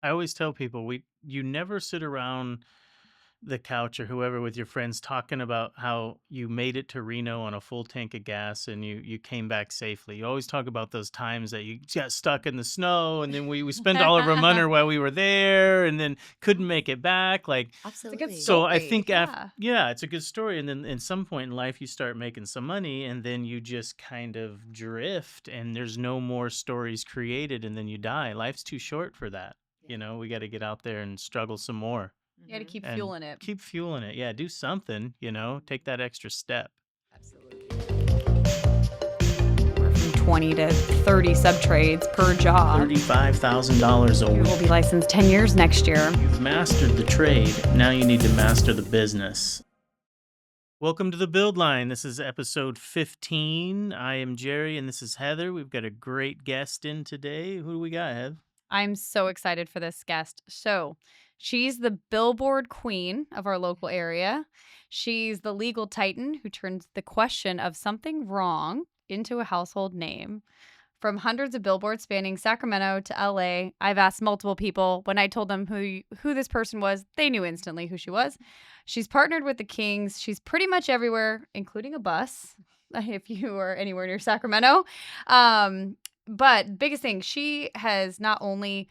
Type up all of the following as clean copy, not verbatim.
I always tell people you never sit around the couch or whoever with your friends talking about how you made it to Reno on a full tank of gas and you came back safely. You always talk about those times that you got stuck in the snow and then we spent all of our money while we were there and then couldn't make it back. Like It's a good so I story. think Yeah. yeah, it's a good story. And then at some point in life you start making some money and then you just kind of drift and there's no more stories created and then you die. Life's too short for that. Yeah. We got to get out there and struggle some more You got to keep and fueling it. keep fueling it. Yeah, do something, take that extra step. Absolutely. We're from 20 to 30 sub-trades per job. $35,000 a You will week. be licensed 10 years next year. You've mastered the trade. Now you need to master the business. Welcome to the Build Line. This is episode 15. I am Jerry and this is Heather. We've got a great guest in today. Who do we got, Hev? I'm so excited for this guest. So, she's the billboard queen of our local area. She's the legal titan who turns the question of something wrong into a household name. From hundreds of billboards spanning Sacramento to LA, I've asked multiple people. When I told them who this person was, they knew instantly who she was. She's partnered with the Kings. She's pretty much everywhere, including a bus, if you are anywhere near Sacramento. But biggest thing, she has not only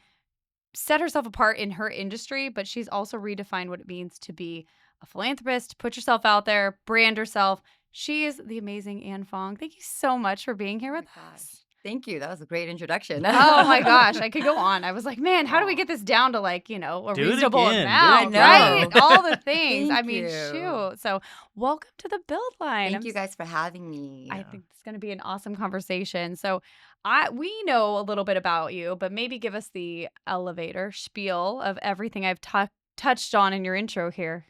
set herself apart in her industry, but she's also redefined what it means to be a philanthropist, put yourself out there, brand herself. She is the amazing Anh Phoong. Thank you so much for being here with us. Thank you. That was a great introduction. Oh my gosh, I could go on. I was like, man, how do we get this down to a Do it reasonable again. amount, Do it right? again. All the things. Thank I mean, you. shoot. So, welcome to the Build Line. Thank you guys for having me. I think it's going to be an awesome conversation. So, we know a little bit about you, but maybe give us the elevator spiel of everything I've touched on in your intro here.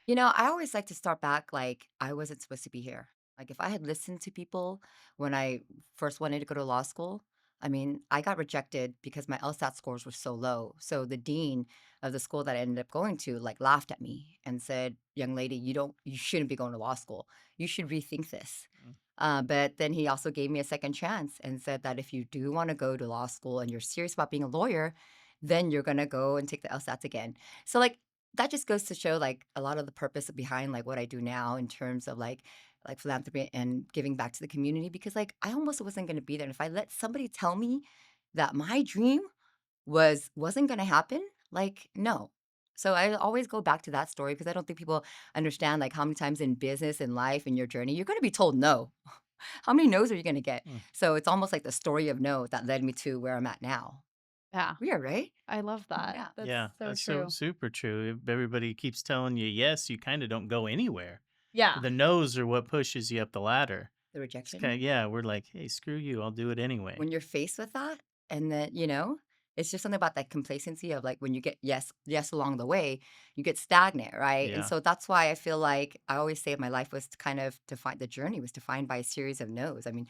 I always like to start back like I wasn't supposed to be here. Like if I had listened to people when I first wanted to go to law school, I mean, I got rejected because my LSAT scores were so low. So the dean of the school that I ended up going to like laughed at me and said, "Young lady, you shouldn't be going to law school. You should rethink this." But then he also gave me a second chance and said that if you do want to go to law school and you're serious about being a lawyer, then you're gonna go and take the LSATs again. So like that just goes to show like a lot of the purpose behind like what I do now in terms of like philanthropy and giving back to the community because like I almost wasn't gonna be there. And if I let somebody tell me that my dream wasn't gonna happen, like no. So I always go back to that story because I don't think people understand like how many times in business and life in your journey you're gonna be told no. How many no's are you gonna get? Mm. So it's almost like the story of no that led me to where I'm at now. Yeah, Weird, right? I love that. Yeah. That's Yeah, so that's true. so super true. If everybody keeps telling you yes, you kind of don't go anywhere. Yeah. The no's are what pushes you up the ladder. The It's rejection. kind of, yeah, we're like, hey, screw you. I'll do it anyway. When you're faced with that, and then, it's just something about that complacency of like when you get yes along the way, you get stagnant, right? And Yeah. so that's why I feel like I always say my life was kind of defined, the journey was defined by a series of no's. I mean,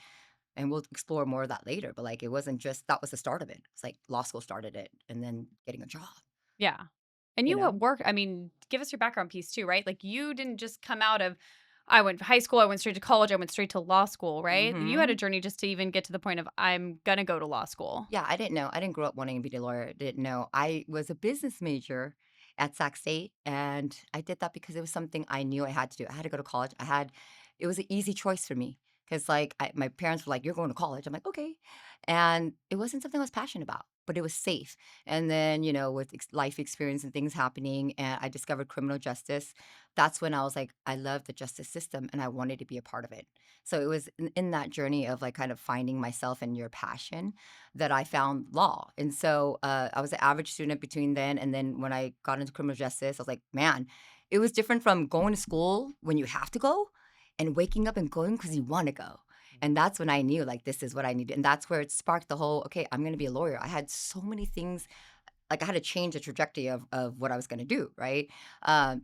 and we'll explore more of that later, but like it wasn't just that was the start of it. It's like law school started it and then getting a job. Yeah. And You you know? at work, I mean, give us your background piece too, right? Like you didn't just come out of I went to high school, I went straight to college, I went straight to law school, right? You had a journey just to even get to the point of I'm gonna go to law school. Yeah, I didn't know. I didn't grow up wanting to be a lawyer. Didn't know. I was a business major at Sac State, and I did that because it was something I knew I had to do. I had to go to college. It was an easy choice for me because, like, my parents were like, "You're going to college." I'm like, "Okay," and it wasn't something I was passionate about, but it was safe. And then, with life experience and things happening, and I discovered criminal justice. That's when I was like, I love the justice system, and I wanted to be a part of it. So it was in that journey of like kind of finding myself and your passion that I found law. And so I was an average student between then and then when I got into criminal justice, I was like, man, it was different from going to school when you have to go and waking up and going because you want to go. And that's when I knew like this is what I needed. And that's where it sparked the whole, okay, I'm going to be a lawyer. I had so many things like I had to change the trajectory of what I was going to do, right?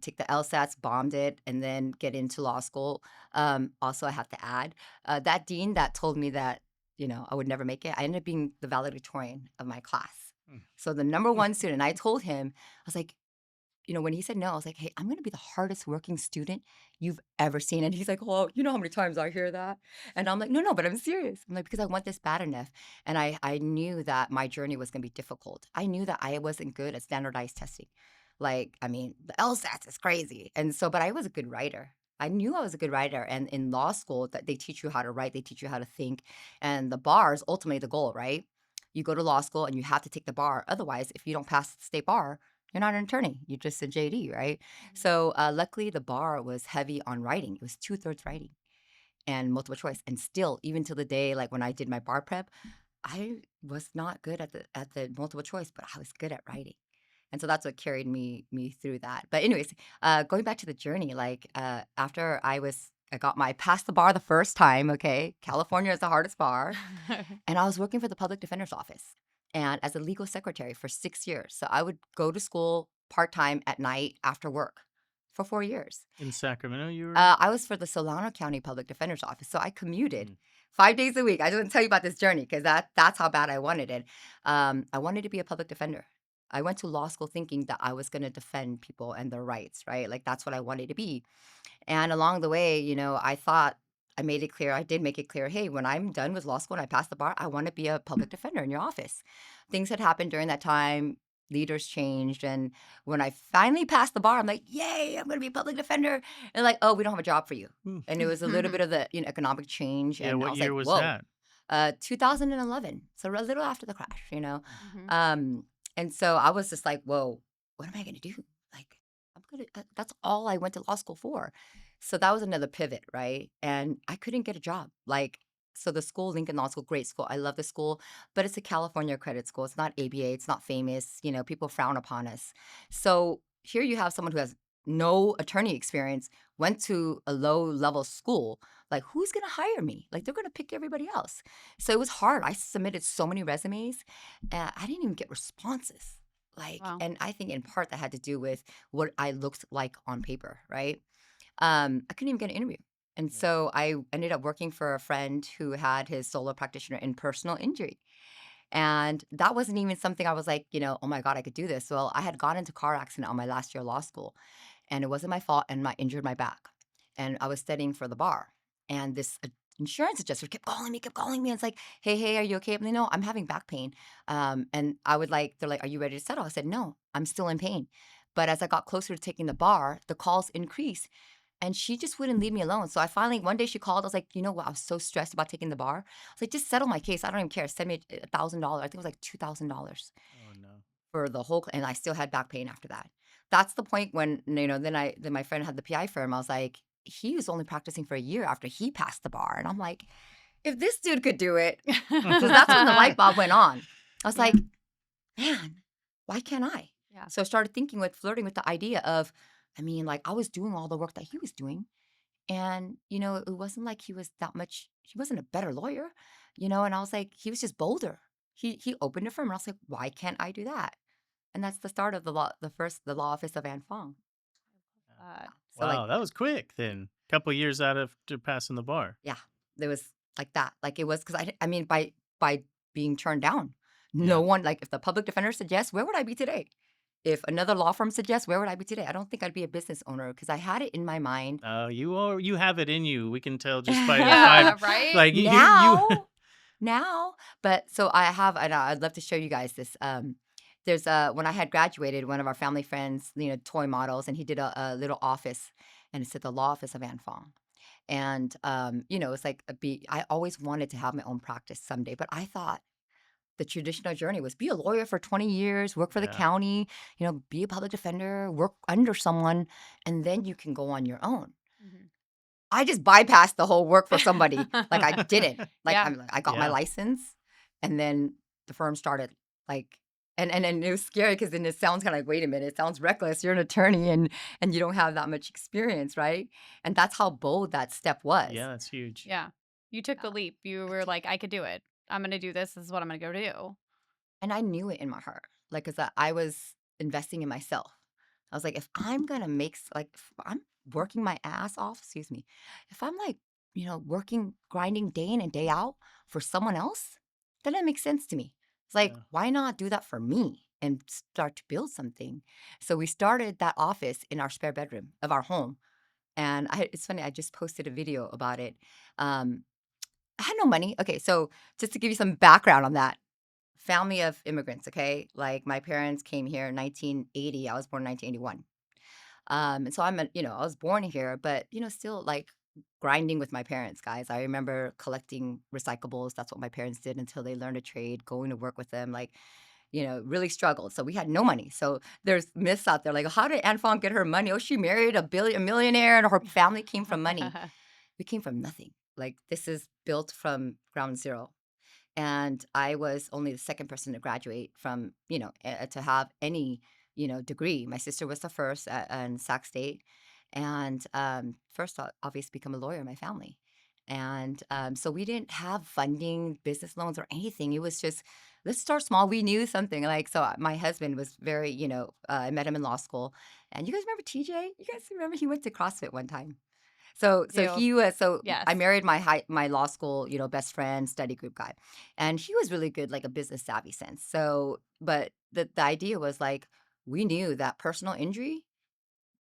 Take the LSATs, bombed it, and then get into law school. Also, I have to add that dean that told me that I would never make it. I ended up being the valedictorian of my class. Mm. So the number one student, I told him, I was like, when he said no, I was like, "Hey, I'm gonna be the hardest working student you've ever seen." And he's like, "Well, you know how many times I hear that?" And I'm like, "No, no, but I'm serious." I'm like, "Because I want this bad enough." And I knew that my journey was gonna be difficult. I knew that I wasn't good at standardized testing. Like, I mean, the LSATs is crazy. And so, but I was a good writer. I knew I was a good writer. And in law school, that they teach you how to write, they teach you how to think. And the bar is ultimately the goal, right? You go to law school and you have to take the bar. Otherwise, if you don't pass the state bar, you're not an attorney. You're just a JD, right? Mhm. So luckily, the bar was heavy on writing. It was two-thirds writing and multiple choice. And still, even till the day, like when I did my bar prep, I was not good at the multiple choice, but I was good at writing. And so that's what carried me through that. But anyways, going back to the journey, like after I got my passed the bar the first time. Okay, California is the hardest bar, and I was working for the public defender's office and as a legal secretary for 6 years. So I would go to school part time at night after work for 4 years. In Sacramento, you were? I was for the Solano County Public Defender's Office, so I commuted Mm. 5 days a week. I didn't tell you about this journey because that's how bad I wanted it. I wanted to be a public defender. I went to law school thinking that I was going to defend people and their rights, right? Like that's what I wanted to be. And along the way, I thought I made it clear. I did make it clear. Hey, when I'm done with law school and I pass the bar, I want to be a public defender in your office. Things had happened during that time. Leaders changed. And when I finally passed the bar, I'm like, yay, I'm going to be a public defender. And like, oh, we don't have a job for you. Hmm. And it was a little bit of the economic change. Yeah, And I what was year like, was whoa, that? 2011. So a little after the crash. Mhm. Um, and so I was just like, whoa, what am I going to do? Like, that's all I went to law school for. So that was another pivot, right? And I couldn't get a job. Like, so the school, Lincoln Law School, great school. I love the school, but it's a California accredited school. It's not ABA. It's not famous. People frown upon us. So here you have someone who has no attorney experience, went to a low level school. Like, who's going to hire me? Like, they're going to pick everybody else. So it was hard. I submitted so many resumes. I didn't even get responses. Like, Wow. and I think in part that had to do with what I looked like on paper, right? I couldn't even get an interview. And Yeah. so I ended up working for a friend who had his solo practitioner in personal injury. And that wasn't even something I was like, oh my God, I could do this. Well, I had gone into car accident on my last year of law school and it wasn't my fault and I injured my back. And I was studying for the bar. And this insurance adjuster kept calling me. And it's like, hey, are you okay? I'm like, no, I'm having back pain. And they're like, are you ready to settle? I said, no, I'm still in pain. But as I got closer to taking the bar, the calls increased and she just wouldn't leave me alone. So I finally, one day she called. I was like, you know what? I was so stressed about taking the bar. I was like, just settle my case. I don't even care. Send me $1,000. I think it was like $2,000 Oh, no. for the whole, and I still had back pain after that. That's the point when, then my friend had the PI firm. I was like, he was only practicing for a year after he passed the bar. And I'm like, if this dude could do it, because that's when the light bulb went on. I was Yeah. like, man, why can't I? Yeah. So I started flirting with the idea of, I mean, like I was doing all the work that he was doing. And, it wasn't like he wasn't a better lawyer, and I was like, he was just bolder. He opened a firm. And I was like, why can't I do that? And that's the start of the law office of Anne Fong. Uh, So like, Wow, that was quick then. Couple years out after passing the bar. yeah, there was like that. Like it was because I mean, by being turned down, no Yeah. one, like if the public defender said yes, where would I be today? If another law firm said yes, where would I be today? I don't think I'd be a business owner because I had it in my mind. You have it in you. We can tell just by the yeah, 5 right? like you Now, now, but so I have, and I'd love to show you guys this. There's when I had graduated, one of our family friends, toy models, and he did a little office, and it said the law office of Anne Fong. And it's like I always wanted to have my own practice someday, but I thought the traditional journey was be a lawyer for 20 years, work for the Yeah. county, be a public defender, work under someone, and then you can go on your own. Mhm. I just bypassed the whole work for somebody. Like I didn't. Like Yeah. I got my Yeah. license and then the firm started like and it was scary because then it sounds kind of like, wait a minute, it sounds reckless. You're an attorney and you don't have that much experience, right? And that's how bold that step was. Yeah, that's huge. Yeah. You took the Yeah. leap. You were like, I could do it. I'm going to do this. This is what I'm going to go do. And I knew it in my heart. Like, cause I was investing in myself. I was like, if I'm gonna if I'm working my ass off, excuse me, if I'm like, working, grinding day in and day out for someone else, then it makes sense to me. It's like, Yeah. why not do that for me? and start to build something. So we started that office in our spare bedroom of our home. And it's funny, I just posted a video about it. Um, I had no money. Okay, so just to give you some background on that, family of immigrants, okay? Like my parents came here in 1980. I was born in 1981. And so I was born here, but still like grinding with my parents, guys. I remember collecting recyclables. That's what my parents did until they learned a trade, going to work with them, like, really struggled. So we had no money. So there's myths out there like, how did Anne Fong get her money? Oh, she married a millionaire and her family came from money. We came from nothing. Like this is built from ground zero. And I was only the second person to graduate from, to have any, degree. My sister was the first in Sac State, and first, obviously, become a lawyer in my family. And so we didn't have funding, business loans, or anything. It was just let's start small. We knew something like so. My husband was very, I met him in law school, and you guys remember TJ? You guys remember he went to CrossFit one time. So Do. he was so I Yes. married my law school, best friend, study group guy. And he was really good, like a business savvy sense. So, but the idea was like we knew that personal injury,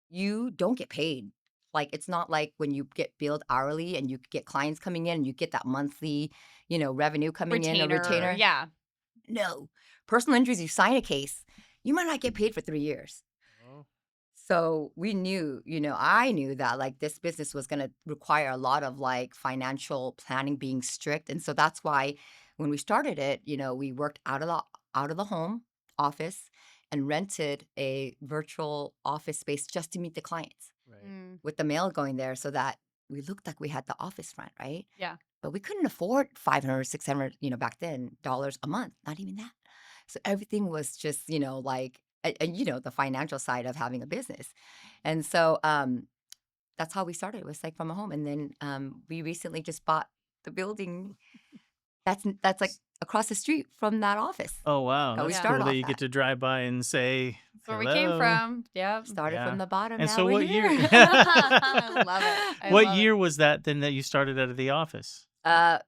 you don't get paid. Like it's not like when you get billed hourly and you get clients coming in and you get that monthly, revenue coming in, a Retainer. retainer. Yeah. No. Personal injuries, you sign a case, you might not get paid for 3 years. Oh, So we knew, I knew that like this business was going to require a lot of like financial planning being strict. And so that's why when we started it, we worked out of the home office and rented a virtual office space just to meet the clients right. Mm, with the mail going there so that we looked like we had the office front, right? yeah. But we couldn't afford 500, 600, back then dollars a month, not even that. So everything was just, like, and the financial side of having a business. And so that's how we started. It was like from a home. And then we recently just bought the building that's like across the street from that office Oh, wow, that we that's Yeah. cool started that off you get at. to drive by and say, That's where we came "Hello." from. Yep. Started from Yeah. the bottom, And now so we're what year here. I love it. I what love it. year was that then that you started out of the office?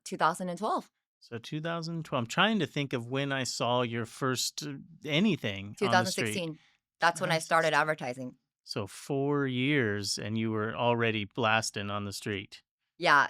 2012. So 2012. I'm trying to think of when I saw your first anything on the street. 2016. That's when I started 2016. advertising. So 4 years and you were already blasting on the street. Yeah,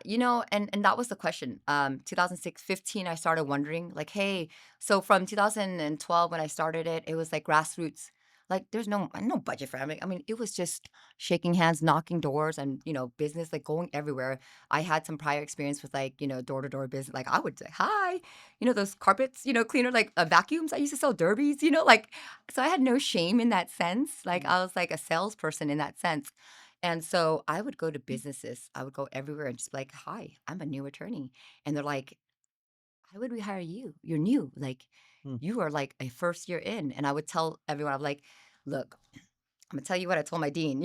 and that was the question. 2006, 15, I started wondering, like, hey, so from 2012 when I started it, it was like grassroots. Like, there's no budget for it. I mean, it was just shaking hands, knocking doors, and business like going everywhere. I had some prior experience with like door to door business. Like, I would say hi, those carpets, cleaner like vacuums. I used to sell derbies, like, so I had no shame in that sense. Like, Mm. I was like a salesperson in that sense. And so I would go to businesses. I would go everywhere and just be like, "Hi, I'm a new attorney." And they're like, "Why would we hire you? You're new. Like, Mm. you are like a first year in." And I would tell everyone, I'm like, "Look, I'm gonna tell you what I told my dean,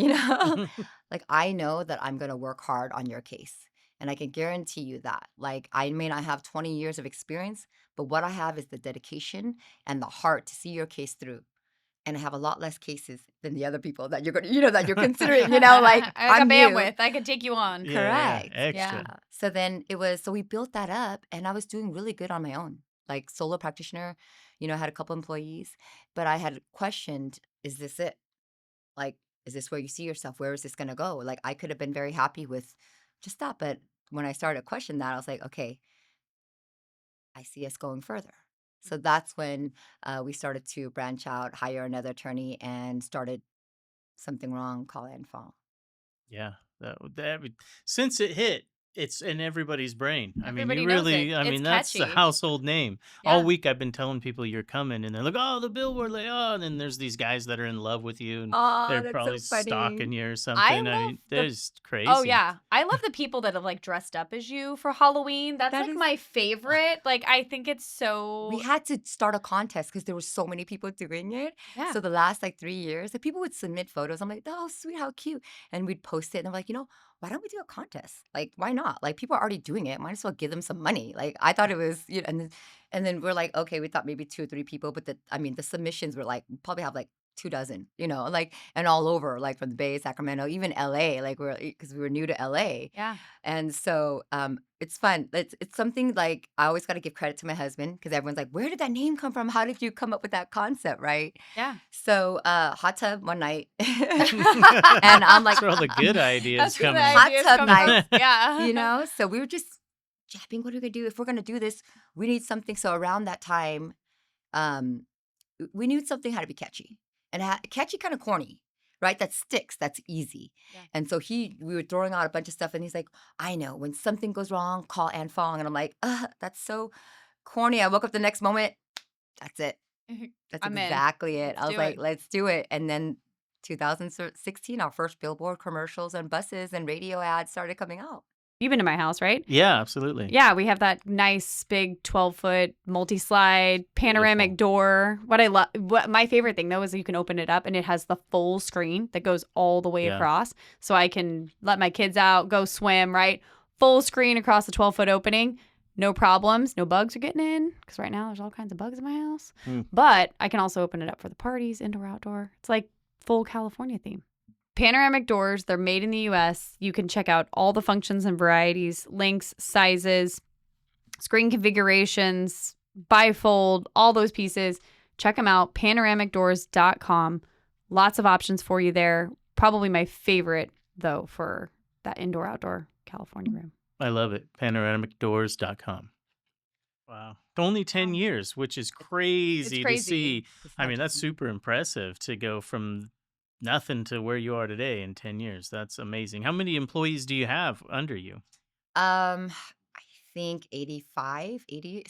like I know that I'm gonna work hard on your case. And I can guarantee you that. Like, I may not have 20 years of experience, but what I have is the dedication and the heart to see your case through. And I have a lot less cases than the other people that you're going to, that you're considering, like I got I'm new. bandwidth. I could take you on. Yeah, yeah, Correct. Yeah. extra. Yeah. So then so we built that up and I was doing really good on my own, like solo practitioner, I had a couple employees, but I had questioned, is this it? Like, is this where you see yourself? Where is this going to go? Like, I could have been very happy with just that. But when I started to question that, I was like, okay, I see us going further. So that's when we started to branch out, hire another attorney, and started something wrong, call Anne Phoong. Yeah, since it hit, it's in everybody's brain. I mean, you Everybody knows it. really, I It's mean, that's the catchy. household name. All Yeah. week I've been telling people you're coming, and they're like, "Oh, the billboard, like, oh," and then there's these guys that are in love with you, and Oh, they're that's probably so stalking funny. you or I something. I love mean, they're the just Oh crazy. yeah. I love the people that have like dressed up as you for Halloween. That's That like is my favorite. Like I think it's We so had to start a contest because there were so many people doing it. yeah. So the last like 3 years, the people would submit photos. I'm like, oh, sweet, how cute. And we'd post it. And I'm like, why don't we do a contest? Like, why not? Like, people are already doing it. Might as well give them some money. Like, I thought it was, and then we're like, okay, we thought maybe two or three people, but the submissions were like, probably have like 2 dozen, like, and all over, like from the Bay, Sacramento, even LA, like because we were new to LA. Yeah. And so it's fun. It's something like I always got to give credit to my husband because everyone's like, where did that name come from? How did you come up with that concept? Right. Yeah. So hot tub one night. And I'm like, That's where all the good ideas That's where come the in. hot ideas tub come from. night, Yeah. so we were just japping, what are we gonna do? If we're gonna do this, we need something. So around that time, um, we knew something had to be catchy and catchy, kind of corny, right? That sticks, that's easy. Yeah. And so we were throwing out a bunch of stuff, and he's like, I know when something goes wrong, call Anh Phoong. And I'm like, that's so corny. I woke up the next moment, that's it. That's I'm in. exactly it. Let's I was do it. like, let's do it. And then 2016, our first billboard commercials and buses and radio ads started coming out. You've been to my house, right? Yeah, absolutely. Yeah, we have that nice big 12-foot multi-slide panoramic Beautiful. door. What my favorite thing though is you can open it up and it has the full screen that goes all the way Yeah. across. So I can let my kids out, go swim, right? Full screen across the 12-foot opening. No problems. No bugs are getting in because right now there's all kinds of bugs in my house. But I can also open it up for the parties, indoor, outdoor. It's like full California theme. Panoramic doors, they're made in the US. You can check out all the functions and varieties, links, sizes, screen configurations, bifold, all those pieces. Check them out, panoramicdoors.com. Lots of options for you there. Probably my favorite, though, for that indoor outdoor California room. I love it. Panoramicdoors.com. Wow. Only 10 years, which is crazy to crazy. see. It's I not mean, that's just- super impressive to go from nothing to where you are today in 10 years. That's amazing. How many employees do you have under you? I think 85, 80.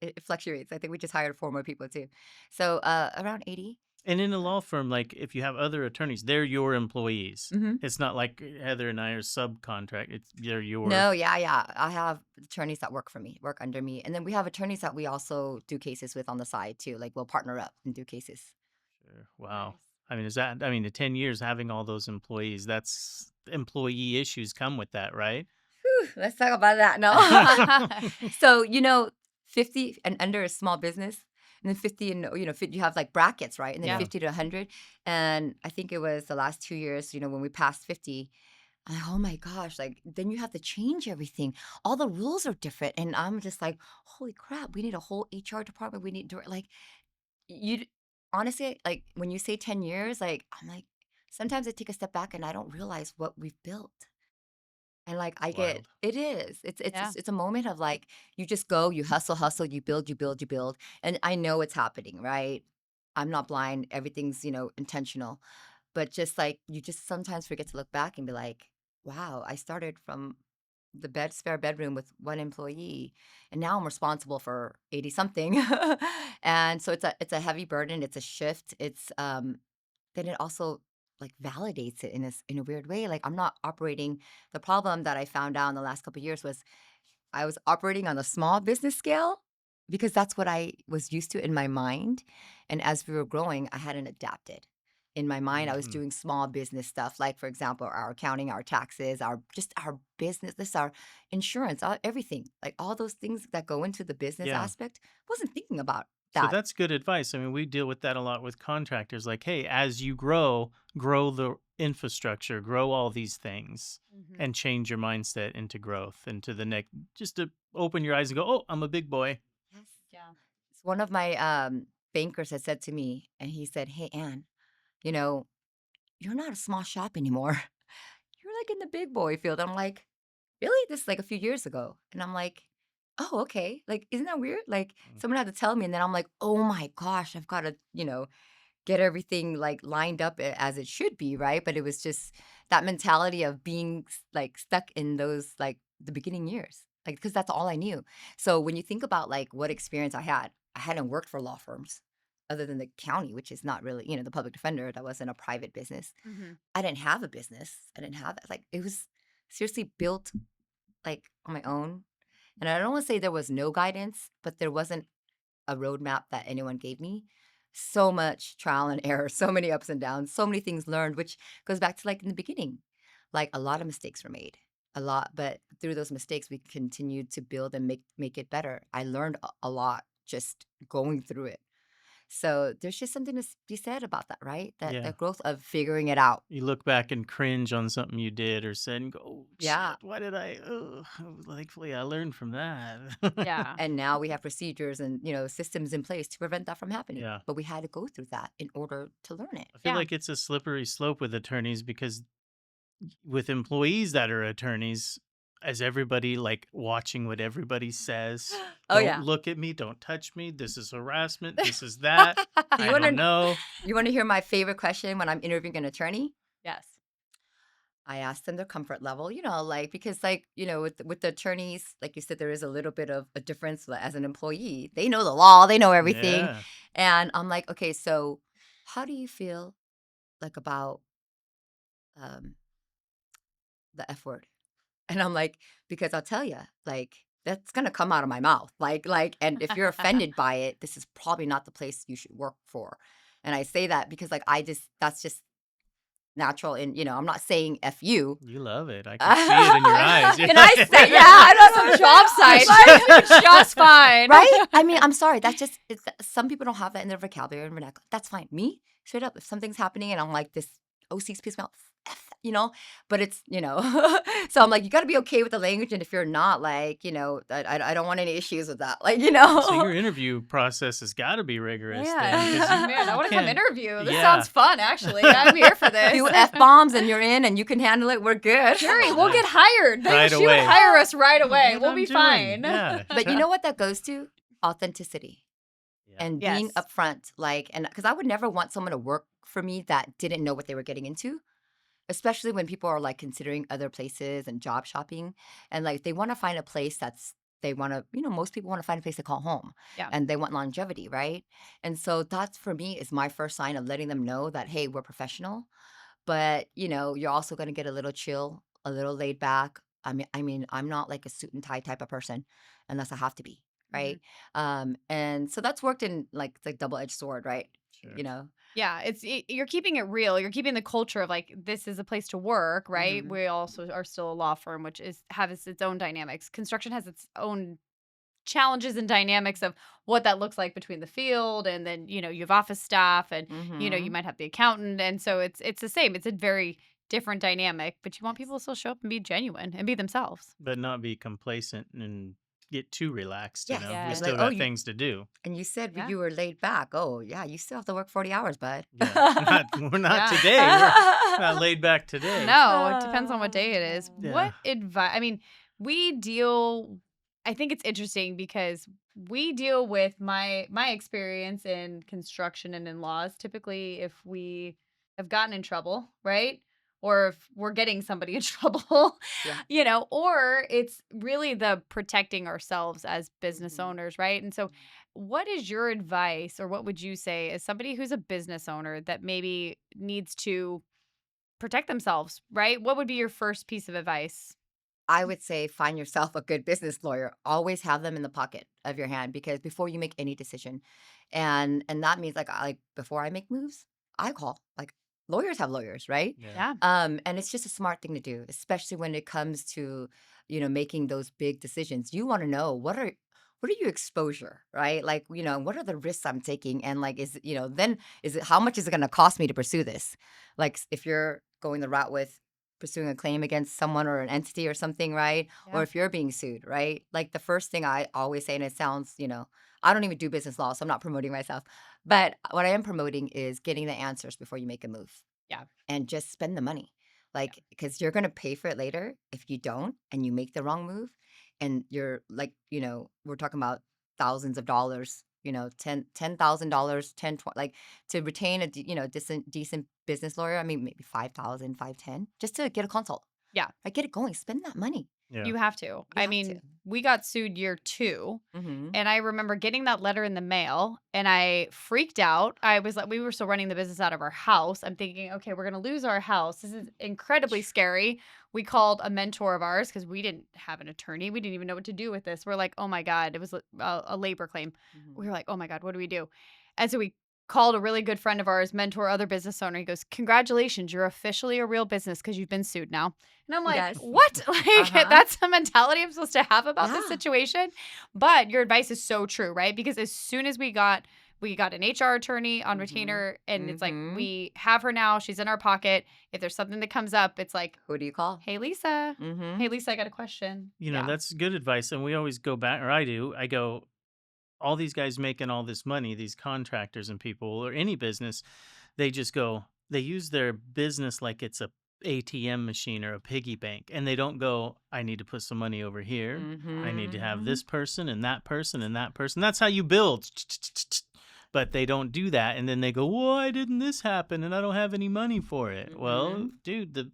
It fluctuates. I think we just hired 4 more people too. So around 80. And in a law firm, like if you have other attorneys, they're your employees. Mm-hmm. It's not like Heather and I are subcontract. They're your. No, yeah. I have attorneys that work for me, work under me. And then we have attorneys that we also do cases with on the side too. Like we'll partner up and do cases. Sure. Wow. I mean, the 10 years having all those employees, that's employee issues come with that, right? Whew, let's talk about that. No. So, 50 and under is small business. And then 50 and, you have like brackets, right? And then Yeah. 50 to 100. And I think it was the last 2 years, when we passed 50, I'm like, oh my gosh, like then you have to change everything. All the rules are different. And I'm just like, holy crap, we need a whole HR department. We need to, like, you honestly, like when you say 10 years, like, I'm like, sometimes I take a step back and I don't realize what we've built. And like It's wild. it is. Yeah. It's a moment of like you just go, you hustle, you build, you build, you build. And I know it's happening, right? I'm not blind. Everything's, intentional. But just like you just sometimes forget to look back and be like, wow, I started from the spare bedroom with 1 employee and now I'm responsible for 80 something. And so it's a heavy burden, it's a shift. It's then it also like validates it in a weird way. Like I'm not operating. The problem that I found out in the last couple of years was I was operating on a small business scale because that's what I was used to in my mind. And as we were growing, I hadn't adapted. In my mind, I was Mhm. doing small business stuff, like for example, our accounting, our taxes, our business, our insurance, everything, like all those things that go into the business Yeah. aspect. Wasn't thinking about So that. that's good advice. I mean, we deal with that a lot with contractors. Like, hey, as you grow the infrastructure, grow all these things, Mhm. and change your mindset into growth, into the next, just to open your eyes and go, oh, I'm a big boy. Yes. Yeah. So one of my bankers had said to me, and he said, "Hey, Ann, you know, you're not a small shop anymore. You're like in the big boy field." I'm like, "Really?" This is like a few years ago, and I'm like, "Oh, okay." Like, isn't that weird? Like, Mm. someone had to tell me, and then I'm like, "Oh my gosh, I've got to, get everything like lined up as it should be, right?" But it was just that mentality of being like stuck in those like the beginning years, like because that's all I knew. So when you think about like what experience I hadn't worked for law firms other than the county, which is not really, the public defender. That wasn't a private business. Mhm. I didn't have a business. I didn't have that. Like it was seriously built like on my own. And I don't want to say there was no guidance, but there wasn't a roadmap that anyone gave me. So much trial and error, so many ups and downs, so many things learned, which goes back to like in the beginning. Like a lot of mistakes were made. A lot, but through those mistakes, we continued to build and make it better. I learned a lot just going through it. So there's just something to be said about that, right? That the Yeah. growth of figuring it out. You look back and cringe on something you did or said and go, "Oh, Yeah. shit, why did I ugh, thankfully I learned from that." Yeah. And now we have procedures and, systems in place to prevent that from happening. Yeah. But we had to go through that in order to learn it. I feel Yeah. like it's a slippery slope with attorneys because with employees that are attorneys, as everybody like watching what everybody says, Oh don't yeah. look at me, don't touch me, this is harassment, this is that. You I want don't to know. you want to hear my favorite question when I'm interviewing an attorney? Yes. I ask them their comfort level, like because like, with the attorneys, like you said, there is a little bit of a difference as an employee. They know the law, they know everything. Yeah. And I'm like, okay, so how do you feel like about um the F word? And I'm like, because I'll tell you, like, that's gonna come out of my mouth. And if you're offended by it, this is probably not the place you should work for. And I say that because like that's just natural and I'm not saying F you. You love it. I can see it in your eyes. Can I say, yeah, I don't know, Job site. right? Just fine. Right? I mean, I'm sorry. That's just some people don't have that in their vocabulary and vernacular. That's fine. Me, straight up, if something's happening and I'm like this OC's piece me out, F, but it's so I'm like, you got to be okay with the language, and if you're not, like, I don't want any issues with that, like, So your interview process has got to be rigorous then, 'cause Yeah. Man, I you want to come can't- interview. This Yeah. sounds fun, actually. I'm here for this. few F bombs and you're in and you can handle it. We're good. Sure, we'll get hired. Right She would away. hire us right away. What We'll I'm be doing. fine. Yeah. But you know what that goes to? Authenticity. Yeah. And being Yes. upfront, like, and because I would never want someone to work for me that didn't know what they were getting into, especially when people are like considering other places and job shopping, and like they want to find a place they want to, most people want to find a place to call home, Yeah. and they want longevity, right? And so that's for me is my first sign of letting them know that, hey, we're professional, but you're also going to get a little chill, a little laid back. I mean, I'm not like a suit and tie type of person unless I have to be, right? And so that's worked in like the double-edged sword, right? Sure. Yeah, you're keeping it real. You're keeping the culture of like this is a place to work, right? Mhm. We also are still a law firm, which has its own dynamics. Construction has its own challenges and dynamics of what that looks like between the field and then you have office staff and you Mhm. might have the accountant, and so it's the same. It's a very different dynamic, but you want people to still show up and be genuine and be themselves. But not be complacent and get too relaxed, Yes. We Yes. still Like, got things to do. and you said Yeah. you were laid back. Oh, yeah, you still have to work 40 hours, bud. Yeah. We're not Yeah. today. We're not laid back today. No, it depends on what day it is. Yeah. What advice? I mean, we deal. I think it's interesting because we deal with my experience in construction and in laws. Typically, if we have gotten in trouble, right? Or if we're getting somebody in trouble, Yeah. or it's really the protecting ourselves as business Mhm. owners, right? And so, what is your advice, or what would you say as somebody who's a business owner that maybe needs to protect themselves, right? What would be your first piece of advice? I would say find yourself a good business lawyer. Always have them in the pocket of your hand because before you make any decision, and that means like before I make moves, I call. Like lawyers have lawyers, right? Yeah. Yeah. And it's just a smart thing to do, especially when it comes to making those big decisions. You want to know what are your exposure, right? Like what are the risks I'm taking, and like is then is it how much is it going to cost me to pursue this? Like if you're going the route with pursuing a claim against someone or an entity or something, right? Or Yeah. if you're being sued, right? Like the first thing I always say, and it sounds, I don't even do business law, so I'm not promoting myself. But what I am promoting is getting the answers before you make a move. Yeah. And just spend the money. Like, because you're going to pay for it later if you don't and you make the wrong move. And you're like, we're talking about thousands of dollars, $10,000, 10, 20, like to retain a, decent business lawyer. I mean, maybe 5,000, 510, just to get a consult. Yeah. Like, get it going. Spend that money. Yeah. You have to. I have mean, to. we got sued year 2. Mm-hmm. And I remember getting that letter in the mail and I freaked out. I was like, we were still running the business out of our house. I'm thinking, okay, we're going to lose our house. This is incredibly scary. We called a mentor of ours because we didn't have an attorney. We didn't even know what to do with this. We're like, oh my God, it was a labor claim. We were like, oh my God, what do we do? And so we called a really good friend of ours, mentor, other business owner. He goes, congratulations, you're officially a real business because you've been sued now. And I'm like, Yes. what? Like, Uh-huh. that's the mentality I'm supposed to have about this Yeah. situation. But your advice is so true, right? Because as soon as we got we got an HR attorney on Mhm. retainer, and it's like Mhm. we have her now. She's in our pocket. If there's something that comes up, it's like, Who do you call? hey, Lisa. Hey, Mhm. Lisa, I got a question. You know, Yeah. that's good advice, and we always go back, or I do. I go, all these guys making all this money, these contractors and people, or any business, they just go, they use their business like it's a ATM machine or a piggy bank, and they don't go, I need to put some money over here. I need to have Mhm. this person and that person and that person. That's how you build. But they don't do that, and then they go, why didn't this happen? And I don't have any money for it. Well, Mhm. dude, the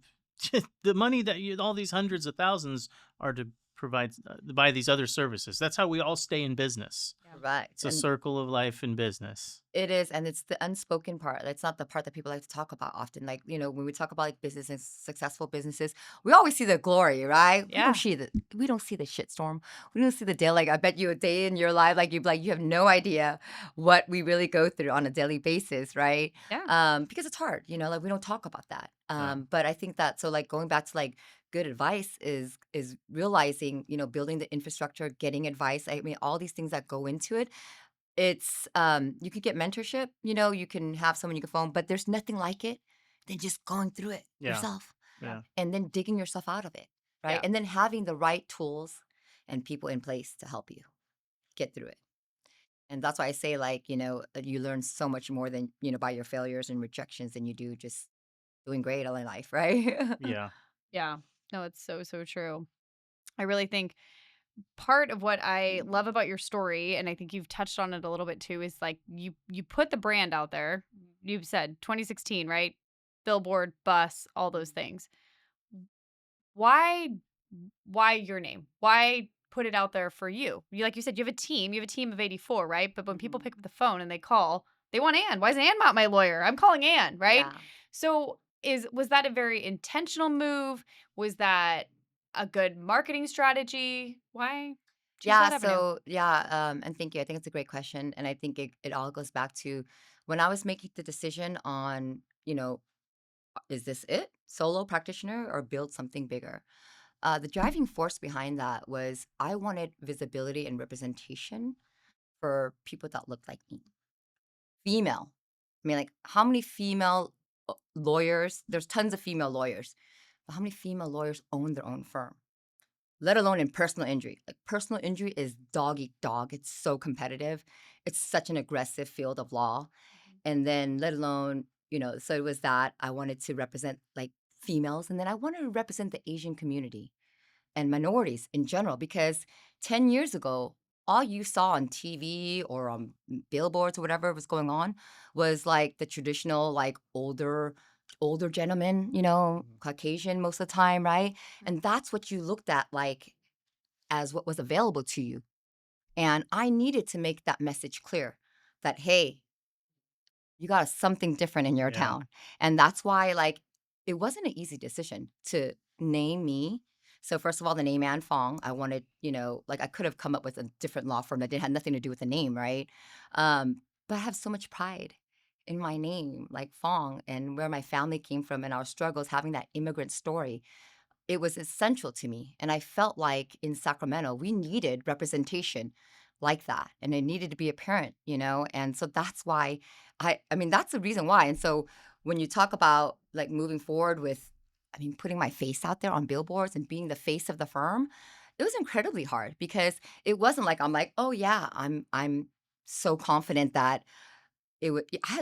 the money that all these hundreds of thousands are to provide buy these other services. That's how we all stay in business. Yeah. Correct. It's a And circle of life in business. it is, and it's the unspoken part. It's not the part that people like to talk about often. Like, when we talk about like businesses, successful businesses, we always see the glory, right? Yeah. We don't see the shitstorm. We don't see the day. Like, I bet you a day in your life, you have no idea what we really go through on a daily basis, right? Yeah. Because it's hard, like we don't talk about that. Yeah. But I think that so like going back to like good advice is realizing, building the infrastructure, getting advice. I mean, all these things that go into it. You could get mentorship, you can have someone you can phone, but there's nothing like it than just going through it Yeah. yourself Yeah. Yeah. and then digging yourself out of it, right? Yeah. And then having the right tools and people in place to help you get through it. And that's why I say, like, you learn so much more than, by your failures and rejections than you do just doing great all in life, right? Yeah. Yeah. No, it's so, so true. I really think part of what I love about your story, and I think you've touched on it a little bit too, is like you put the brand out there. You've said 2016, right? Billboard, bus, all those things. Why why your name? Why put it out there for you? Like you said, you have a team of 84, right? But when people Mhm. pick up the phone and they call, they want Ann. Why is Ann not my lawyer? I'm calling Ann, right? Yeah. So was that a very intentional move? Was that a good marketing strategy? Why choose Yeah. that avenue? So, yeah. And thank you. I think it's a great question. And I think it all goes back to when I was making the decision on, is this it? Solo practitioner or build something bigger? The driving force behind that was I wanted visibility and representation for people that looked like me. Female. I mean, like, how many female lawyers? There's tons of female lawyers, but how many female lawyers own their own firm? Let alone in personal injury. Like, personal injury is dog eat dog. It's so competitive. It's such an aggressive field of law. And then let alone, so it was that I wanted to represent like females, and then I wanted to represent the Asian community and minorities in general because 10 years ago, all you saw on TV or on billboards or whatever was going on was like the traditional, like older gentleman, Caucasian most of the time, right? And that's what you looked at like as what was available to you. And I needed to make that message clear that, hey, you got something different in your Yeah. town. And that's why, like, it wasn't an easy decision to name me. So first of all, the name Ann Fong, I wanted, like I could have come up with a different law firm that didn't have nothing to do with the name, right? But I have so much pride in my name, like Fong, and where my family came from and our struggles, having that immigrant story it was essential to me. And I felt like in Sacramento, we needed representation like that. And it needed to be apparent, And so that's why I mean, that's the reason why. And so when you talk about like moving forward with, I mean, putting my face out there on billboards and being the face of the firm, it was incredibly hard because it wasn't like I'm like, oh yeah, I'm so confident that it would I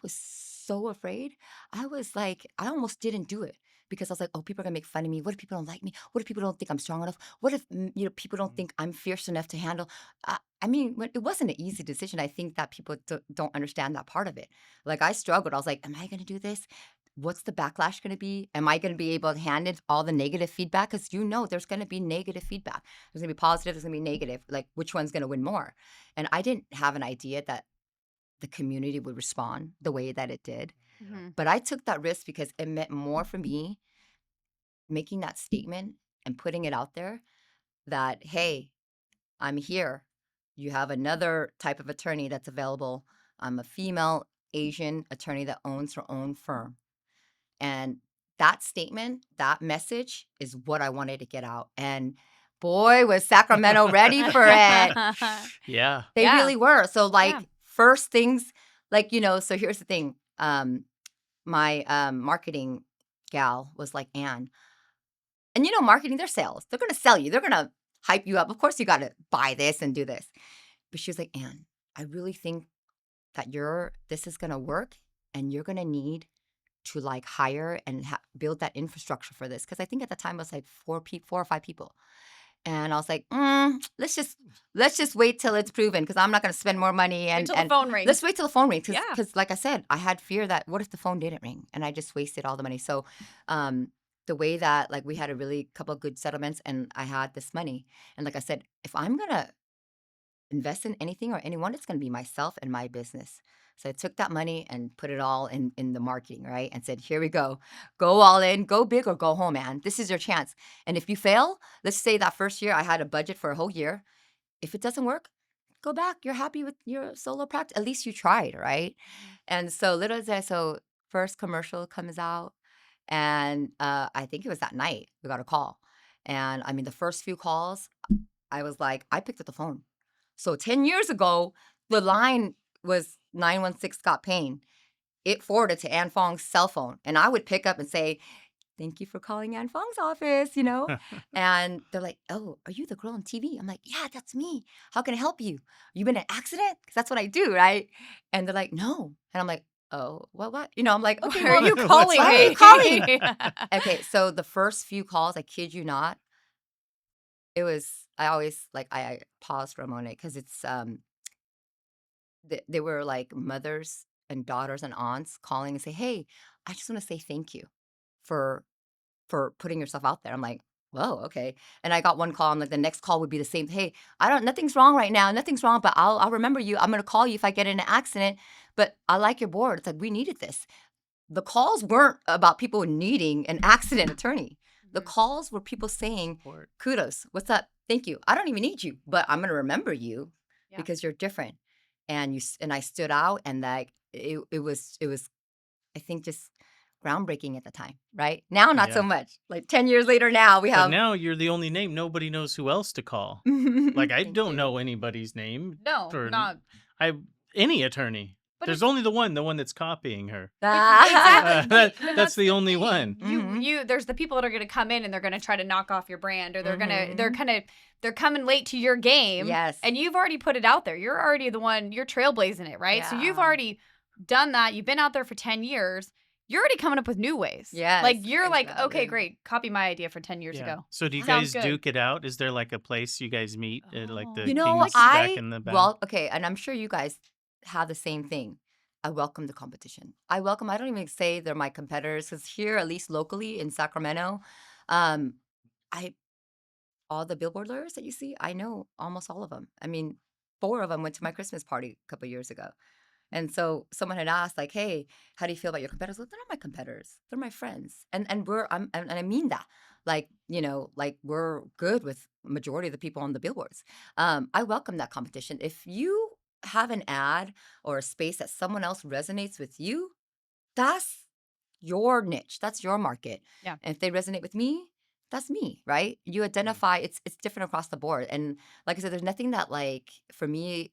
was so afraid. I was like, I almost didn't do it because I was like, "Oh, people are gonna make fun of me. What if people don't like me? What if people don't think I'm strong enough? What if, people don't think I'm fierce enough to handle?" I mean, it wasn't an easy decision. I think that people don't understand that part of it. Like, I struggled. I was like, "Am I gonna do this? What's the backlash gonna be? Am I gonna be able to handle all the negative feedback? Because there's gonna be negative feedback. There's gonna be positive, there's gonna be negative. Like, which one's gonna win more? And I didn't have an idea that the community would respond the way that it did. Mhm. But I took that risk because it meant more for me making that statement and putting it out there that, hey, I'm here. You have another type of attorney that's available. I'm a female Asian attorney that owns her own firm. And that statement, that message is what I wanted to get out. And boy, was Sacramento ready for it. Yeah. They Yeah. really were. So, Yeah. like, first things, like, so here's the thing. My marketing gal was like, Anne, and marketing, they're sales. They're going to sell you. They're going to hype you up. Of course, you got to buy this and do this. But she was like, Anne, I really think that this is going to work, and you're going to need to like hire and build that infrastructure for this. Because I think at the time it was like 4 or 5 people. And I was like, let's just wait till it's proven, because I'm not going to spend more money. Wait And till the phone rings. let's wait till the phone rings, Yeah. because like I said, I had fear that what if the phone didn't ring and I just wasted all the money. So the way that like we had a really couple of good settlements, and I had this money, and like I said, if I'm gonna invest in anything or anyone, it's going to be myself and my business. So I took that money and put it all in the marketing, right? And said, here we go. Go all in, go big or go home, man. This is your chance. And if you fail, let's say that first year I had a budget for a whole year. If it doesn't work, go back. You're happy with your solo practice. At least you tried, right? And so little as I, so first commercial comes out, and I think it was that night we got a call. And I mean, the first few calls, I was like, I picked up the phone. So 10 years ago, the line was 916 got pain. It forwarded to Anh Phoong's cell phone. And I would pick up and say, thank you for calling Anh Phoong's office, And they're like, oh, are you the girl on TV? I'm like, yeah, that's me. How can I help you? You been in an accident? Because that's what I do, right? And they're like, no. And I'm like, oh, what? I'm like, okay, Why are you What's calling why are me? you calling? Okay, so the first few calls, I kid you not, I always, like, I pause for a moment, because it's, they were like mothers and daughters and aunts calling and say, hey, I just want to say thank you for putting yourself out there. I'm like, whoa, okay. And I got one call. I'm like, the next call would be the same. Hey, nothing's wrong right now. Nothing's wrong, but I'll remember you. I'm going to call you if I get in an accident, but I like your board. It's like, we needed this. The calls weren't about people needing an accident attorney. The calls were people saying, Support. kudos, what's up? Thank you. I don't even need you, but I'm going to remember you Yeah. because you're different. And I stood out, and like it was I think just groundbreaking at the time, right? Now not so Yeah. much. Like 10 years later now we But have now you're the only name. Nobody knows who else to call. Like, I Thank don't you. know anybody's name No, for not. I any attorney. But There's it's only the one that's copying her. exactly. That's the only thing. one. You there's the people that are going to come in and they're going to try to knock off your brand, or they're Mhm. they're coming late to your game. Yes. And you've already put it out there. You're already the one, you're trailblazing it, right? So you've Yeah. already done that. You've been out there for 10 years. You're already coming up with new ways. Like, Yes, you're like, okay, exactly. great. Copy my idea for 10 years Yeah. ago. So do you Sounds guys good. duke it out? Is there like a place you guys meet at, like Oh. the You know, King's back in the back? well, okay, and I'm sure you guys have the same thing. I welcome the competition. I don't even say they're my competitors, because here, at least locally in Sacramento, um, I all the billboard lawyers that you see, I know almost all of them. I mean, 4 of them went to my Christmas party a couple years ago. And so someone had asked, like, "Hey, how do you feel about your competitors?" Like, they're not my competitors; they're my friends, and I mean that, like, like, we're good with majority of the people on the billboards. I welcome that competition. If you have an ad or a space that someone else resonates with you, that's your niche. That's your market. Yeah. And if they resonate with me, that's me, right? You identify, it's different across the board. And like I said, there's nothing that, like, for me,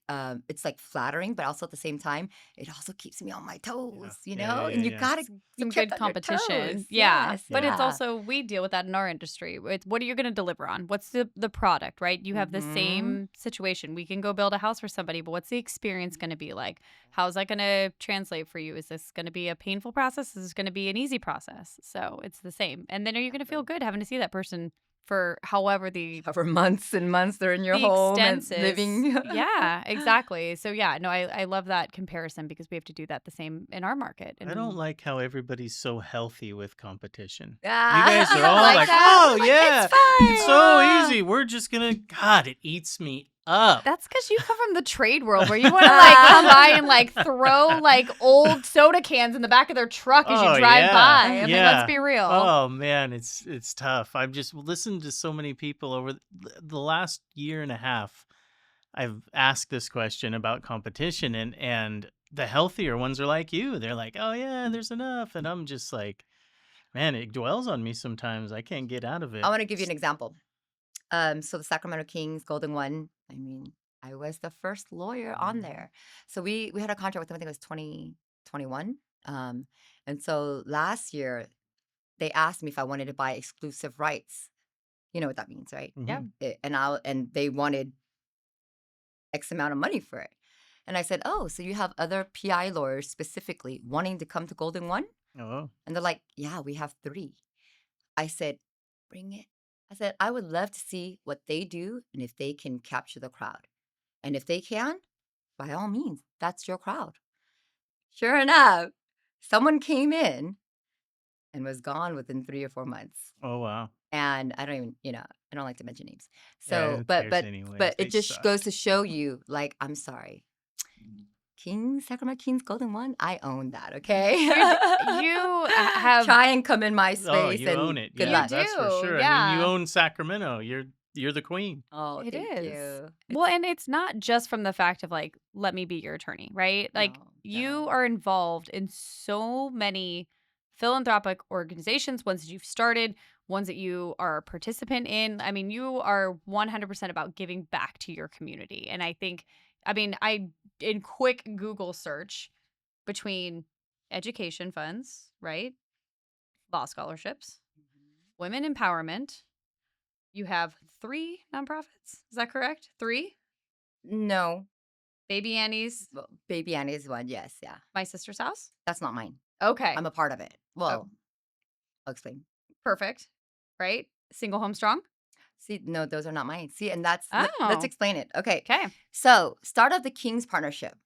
it's like flattering, but also at the same time, it also keeps me on my toes, and you Yeah. gotta be Some kept good on your competition. toes. Yeah. Yes, But it's yeah. also, we deal with that in our industry. It's what are you going to deliver on? What's the product, right? You have the Mhm. same situation. We can go build a house for somebody, but what's the experience going to be like? How's that going to translate for you? Is this going to be a painful process? Is this going to be an easy process? So it's the same. And then are you going to feel good having to see that person for however For months and months they're in your the home and extent is? living. Yeah, exactly. So yeah, no, I love that comparison, because we have to do that the same in our market. I don't And like how everybody's so healthy with competition. You Ah. guys You are don't all like like, that? oh, Like, yeah, it's it's so fine. easy. We're just going to, God, it eats me up. That's because you come from the trade world, where you want to like come by and like throw like old soda cans in the back of their truck as you Oh, drive yeah. by. I mean, Yeah. let's be real. Oh, man, it's tough. I've just listened to so many people over the last year and a half. I've asked this question about competition, and the healthier ones are like you. They're like, "Oh yeah, there's enough." And I'm just like, man, it dwells on me sometimes. I can't get out of I it. want to give you an example. So the Sacramento Kings, Golden One, I mean, I was the first lawyer on Mhm. there. So we had a contract with them, I think it was 2021. And so last year they asked me if I wanted to buy exclusive rights. You know what that means, right? Yeah. Mhm. And they wanted X amount of money for it. And I said, "Oh, so you have other PI lawyers specifically wanting to come to Golden One?" Oh. And they're like, "Yeah, we have 3." I said, "Bring it." I said, "I would love to see what they do and if they can capture the crowd. And if they can, by all means, that's your crowd." Sure enough, someone came in and was gone within 3 or 4 months. Oh, wow. And I don't even, I don't like to mention names. Yeah, So, who cares anyways? but it They just suck. goes to show you, like, I'm sorry, Kings, Sacramento Kings, Golden One, I own that, okay? have Try and come in my Oh, space you and own it. good Yeah, you luck. that's for do. sure. I mean, you Yeah. own Sacramento. You're the queen. Oh, It thank is. you. Well, It's and it's not just from the fact of like, let me be your attorney, right? Like, no, you no. are involved in so many philanthropic organizations, ones that you've started, ones that you are a participant in. I mean, you are 100% about giving back to your community. And I think, I mean, in quick Google search between education funds, right? Law scholarships, Mhm. women empowerment, you have 3 nonprofits. Is that correct? 3? No, Baby Annie's, well, Baby Annie's one, yes, yeah. My Sister's House? That's not mine. Okay. I'm a part of it. Oh, Well, I'll explain. perfect. Right? Single Home Strong? See, no, those are not mine. See, and let's Oh, explain it. Okay. okay. So, start of the Kings partnership.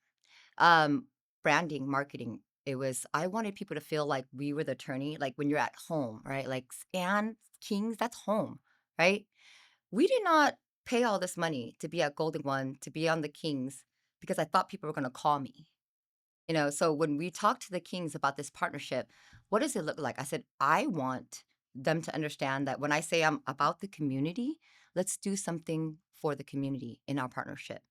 Um, Branding, marketing. It was I wanted people to feel like we were the attorney, like when you're at home, right? Like Scan Kings, that's home, right? We did not pay all this money to be at Golden One, to be on the Kings, because I thought people were going to call me. So when we talked to the Kings about this partnership, what does it look like? I said, I want them to understand that when I say I'm about the community, let's do something for the community in our partnership.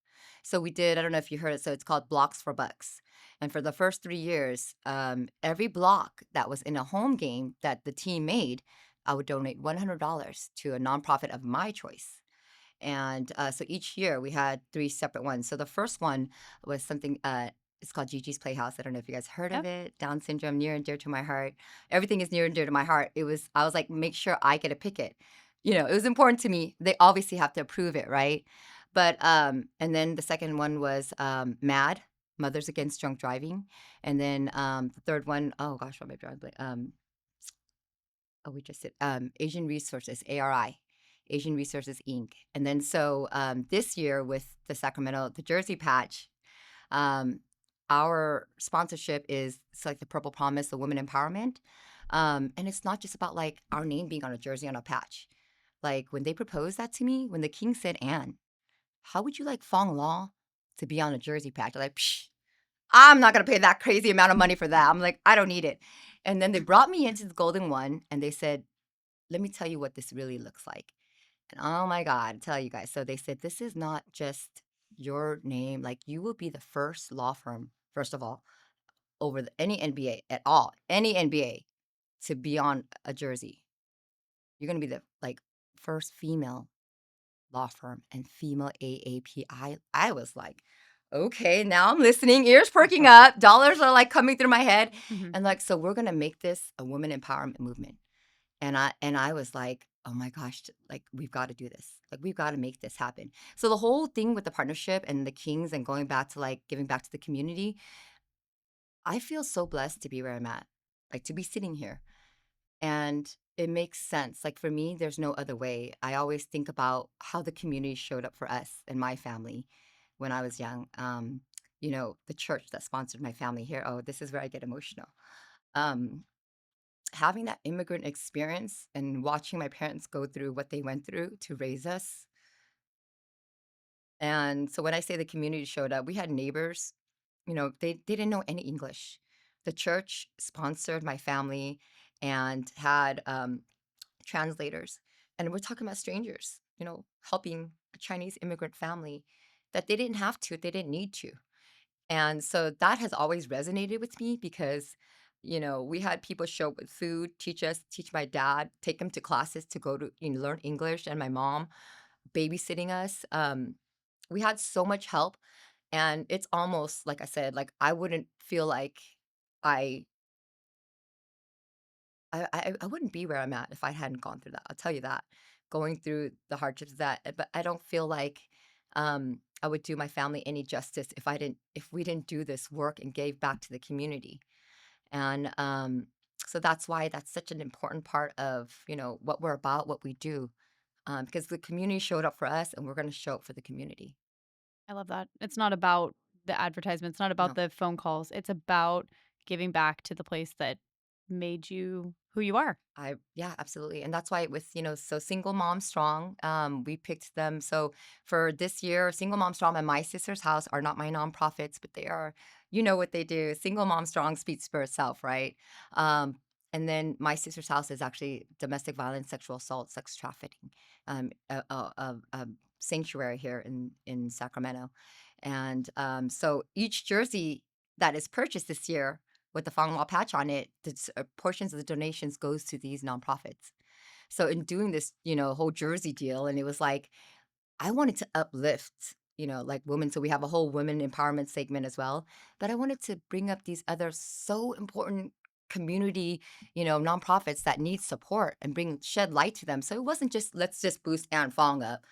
So we did, I don't know if you heard it, so it's called Blocks for Bucks. And for the first 3 years, every block that was in a home game that the team made, I would donate $100 to a nonprofit of my choice. And so each year we had 3 separate ones. So the first one was something, it's called Gigi's Playhouse. I don't know if you guys heard of Yep. it. Down syndrome, near and dear to my heart. Everything is near and dear to my heart. I was like, make sure I get to pick it. It was important to me. They obviously have to approve it, right? But, and then the second one was MAD, Mothers Against Drunk Driving. And then the third one, oh gosh, what am I drawing? Oh, we just did Asian Resources, ARI, Asian Resources Inc. And then so this year with the Jersey patch, um, our sponsorship is it's like the Purple Promise, the women empowerment. And it's not just about like our name being on a jersey on a patch. Like when they proposed that to me, when the king said, "Anne, how would you like Fong Law to be on a jersey patch?" I'm like, psh, I'm not gonna pay that crazy amount of money for that. I'm like, I don't need it. And then they brought me into the Golden One and they said, let me tell you what this really looks like. And oh my God, tell you guys. So they said, this is not just your name. Like you will be the first law firm, first of all, over any NBA at all, any NBA to be on a jersey. You're going to be the like first female law firm and female AAP. I was like, okay, now I'm listening, ears perking up, dollars are like coming through my head. Mhm. And like, so we're going to make this a women empowerment movement. And I was like, "Oh my gosh, like we've got to do this. Like we've got to make this happen." So the whole thing with the partnership and the Kings and going back to like giving back to the community, I feel so blessed to be where I'm at. Like to be sitting here. And it makes sense. Like for me, there's no other way. I always think about how the community showed up for us and my family when I was young. The church that sponsored my family here. Oh, this is where I get emotional. Um, Having that immigrant experience and watching my parents go through what they went through to raise us. And so when I say the community showed up, we had neighbors, they didn't know any English. The church sponsored my family and had translators. And we're talking about strangers, helping a Chinese immigrant family that they didn't have to, they didn't need to. And so that has always resonated with me because, we had people show up with food, teach my dad, take him to classes to go to learn English, and my mom babysitting us. We had so much help, and it's almost like I said, like, I wouldn't feel like I I wouldn't be where I'm at if I hadn't gone through that, I'll tell you that. Going through the hardships of that, but I don't feel like, I would do my family any justice if we didn't do this work and gave back to the community, and, so that's why that's such an important part of, what we're about, what we do, because the community showed up for us, and we're gonna show up for the community. I love that. It's not about the advertisement, it's not about No. the phone calls, it's about giving back to the place that made you who you are. Yeah, absolutely. And that's why so Single Mom Strong, we picked them. So for this year, Single Mom Strong and My Sister's House are not my nonprofits, but they are, you know what they do. Single Mom Strong speaks for itself, right? Um, and then My Sister's House is actually domestic violence, sexual assault, sex trafficking, a sanctuary here in Sacramento. And so each jersey that is purchased this year with the Fong Law patch on it, portions of the donations goes to these nonprofits. So in doing this, whole jersey deal, and it was like I wanted to uplift, like women. So we have a whole women empowerment segment as well. But I wanted to bring up these other so important community, nonprofits that need support and shed light to them. So it wasn't just let's just boost Anne Fong up.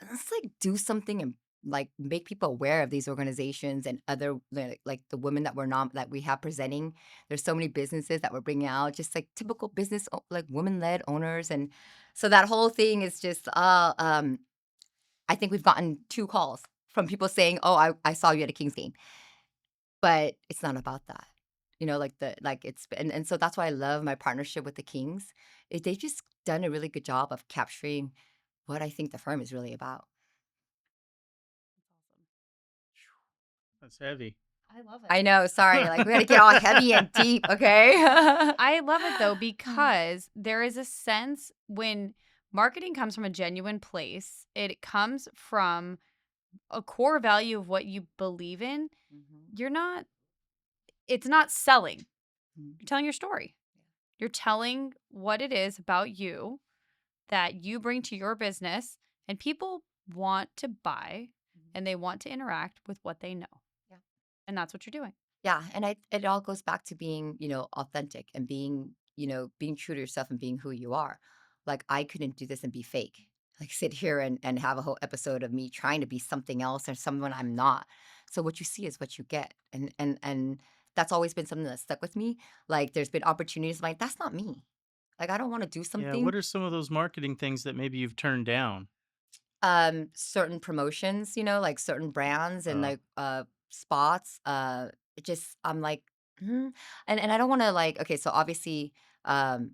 Let's like do something and like make people aware of these organizations and other like the women that we have presenting. There's so many businesses that we're bringing out, just like typical like women led owners, and so that whole thing is just I think we've gotten 2 calls from people saying, "Oh, I saw you at a Kings game." But it's not about that. It's and so that's why I love my partnership with the Kings. They've just done a really good job of capturing what I think the firm is really about. That's awesome. That's heavy. I love it. I know, sorry, like, we gotta get all heavy and deep, okay? I love it though because there is a sense when marketing comes from a genuine place, it comes from a core value of what you believe in. Mhm, You're not it's not selling. mhm, You're telling your story. You're telling what it is about you that you bring to your business, and people want to buy mhm. and they want to interact with what they know. Yeah. And that's what you're doing. Yeah, and it all goes back to being, authentic and being true to yourself and being who you are. Like, I couldn't do this and be fake. Like, sit here and have a whole episode of me trying to be something else or someone I'm not. So what you see is what you get. And that's always been something that stuck with me. Like, there's been opportunities like, that's not me. Like, I don't want to do Yeah, something. what are some of those marketing things that maybe you've turned down? Certain promotions, like certain brands and Uh, like spots. It just I'm like, and I don't want to like okay, so obviously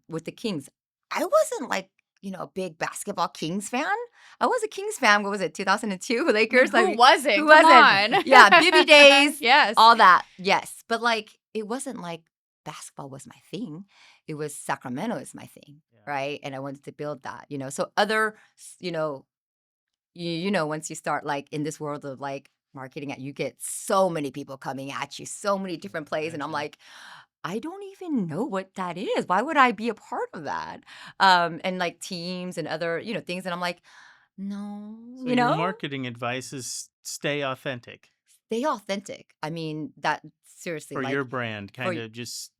with the Kings, I wasn't like, a big basketball Kings fan. I was a Kings fan, what was it, 2002 I mean, Lakers? who Like who wasn't? Come wasn't? on. Yeah, Bibby days, Yes. all that. Yes. But like it wasn't like basketball was my thing. It was Sacramento is my thing, yeah. right? And I wanted to build that, So other, once you start like in this world of like marketing, you get so many people coming at you, so many Yeah, different I plays, and I'm imagine. like, I don't even know what that is. Why would I be a part of that? And like teams and other, things, and I'm like, no, So your marketing advice is stay authentic stay authentic. I mean, that seriously, for like your brand, for kind of just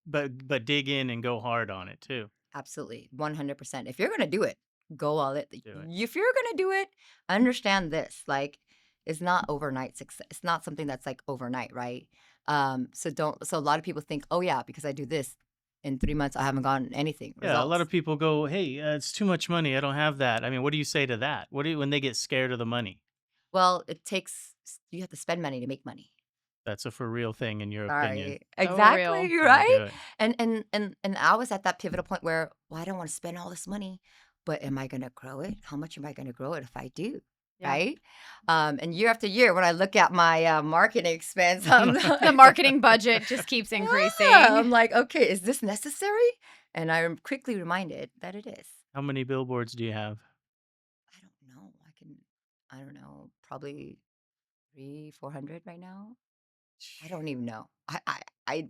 but dig in and go hard on it too. absolutely 100%. If you're gonna do it, go all it. Do it. If you're gonna do it, understand this. Like, it's not overnight success. It's not something that's like overnight, right? So don't. So a lot of people think, oh yeah, because I do this, in 3 months I haven't gotten anything Yeah, a lot results. of people go, "Hey, it's too much money. I don't have that." I mean, what do you say to that? What do you, when they get scared of the money? Well, you have to spend money to make money. That's a for real thing in your opinion. Sorry. So real. Exactly, Yeah, right? do it. And I was at that pivotal point where, well, I don't want to spend all this money, but am I gonna grow it? How much am I gonna grow it if I do? Yeah. Right? And year after year, when I look at my marketing expense, I'm The like, marketing budget just keeps increasing. I'm like, okay, is this necessary? And I'm quickly reminded that it is. How many billboards do you have? I don't know. I don't know, probably 400 right now. I don't even know. I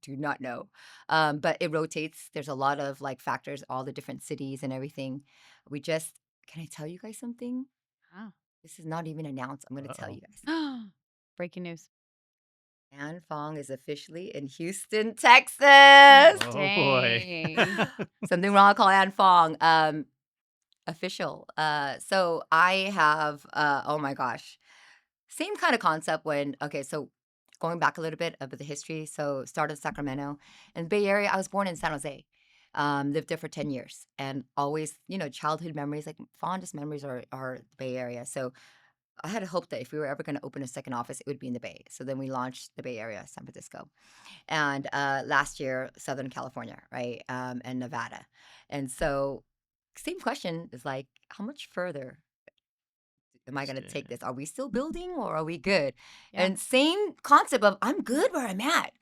do not know. But it rotates. There's a lot of like factors, all the different cities and everything. We just can I tell you guys something? Wow. This is not even announced. I'm going to tell Uh-oh. you guys. Breaking news. Anne Fong is officially in Houston, Texas. Oh boy. Dang. Something wrong. Call Anne Fong. Official. So I have. Oh my gosh, same kind of concept. When okay, so going back a little bit of the history. So started in Sacramento, in the Bay Area. I was born in San Jose. Lived there for 10 years, and always, childhood memories, like fondest memories are the Bay Area. So I had hoped that if we were ever going to open a second office, it would be in the Bay. So then we launched the Bay Area, San Francisco, and last year, Southern California, right, and Nevada. And so, same question is like, how much further am I going to take Understand. this? Are we still building or are we good? Yeah. And same concept of I'm good where I'm at,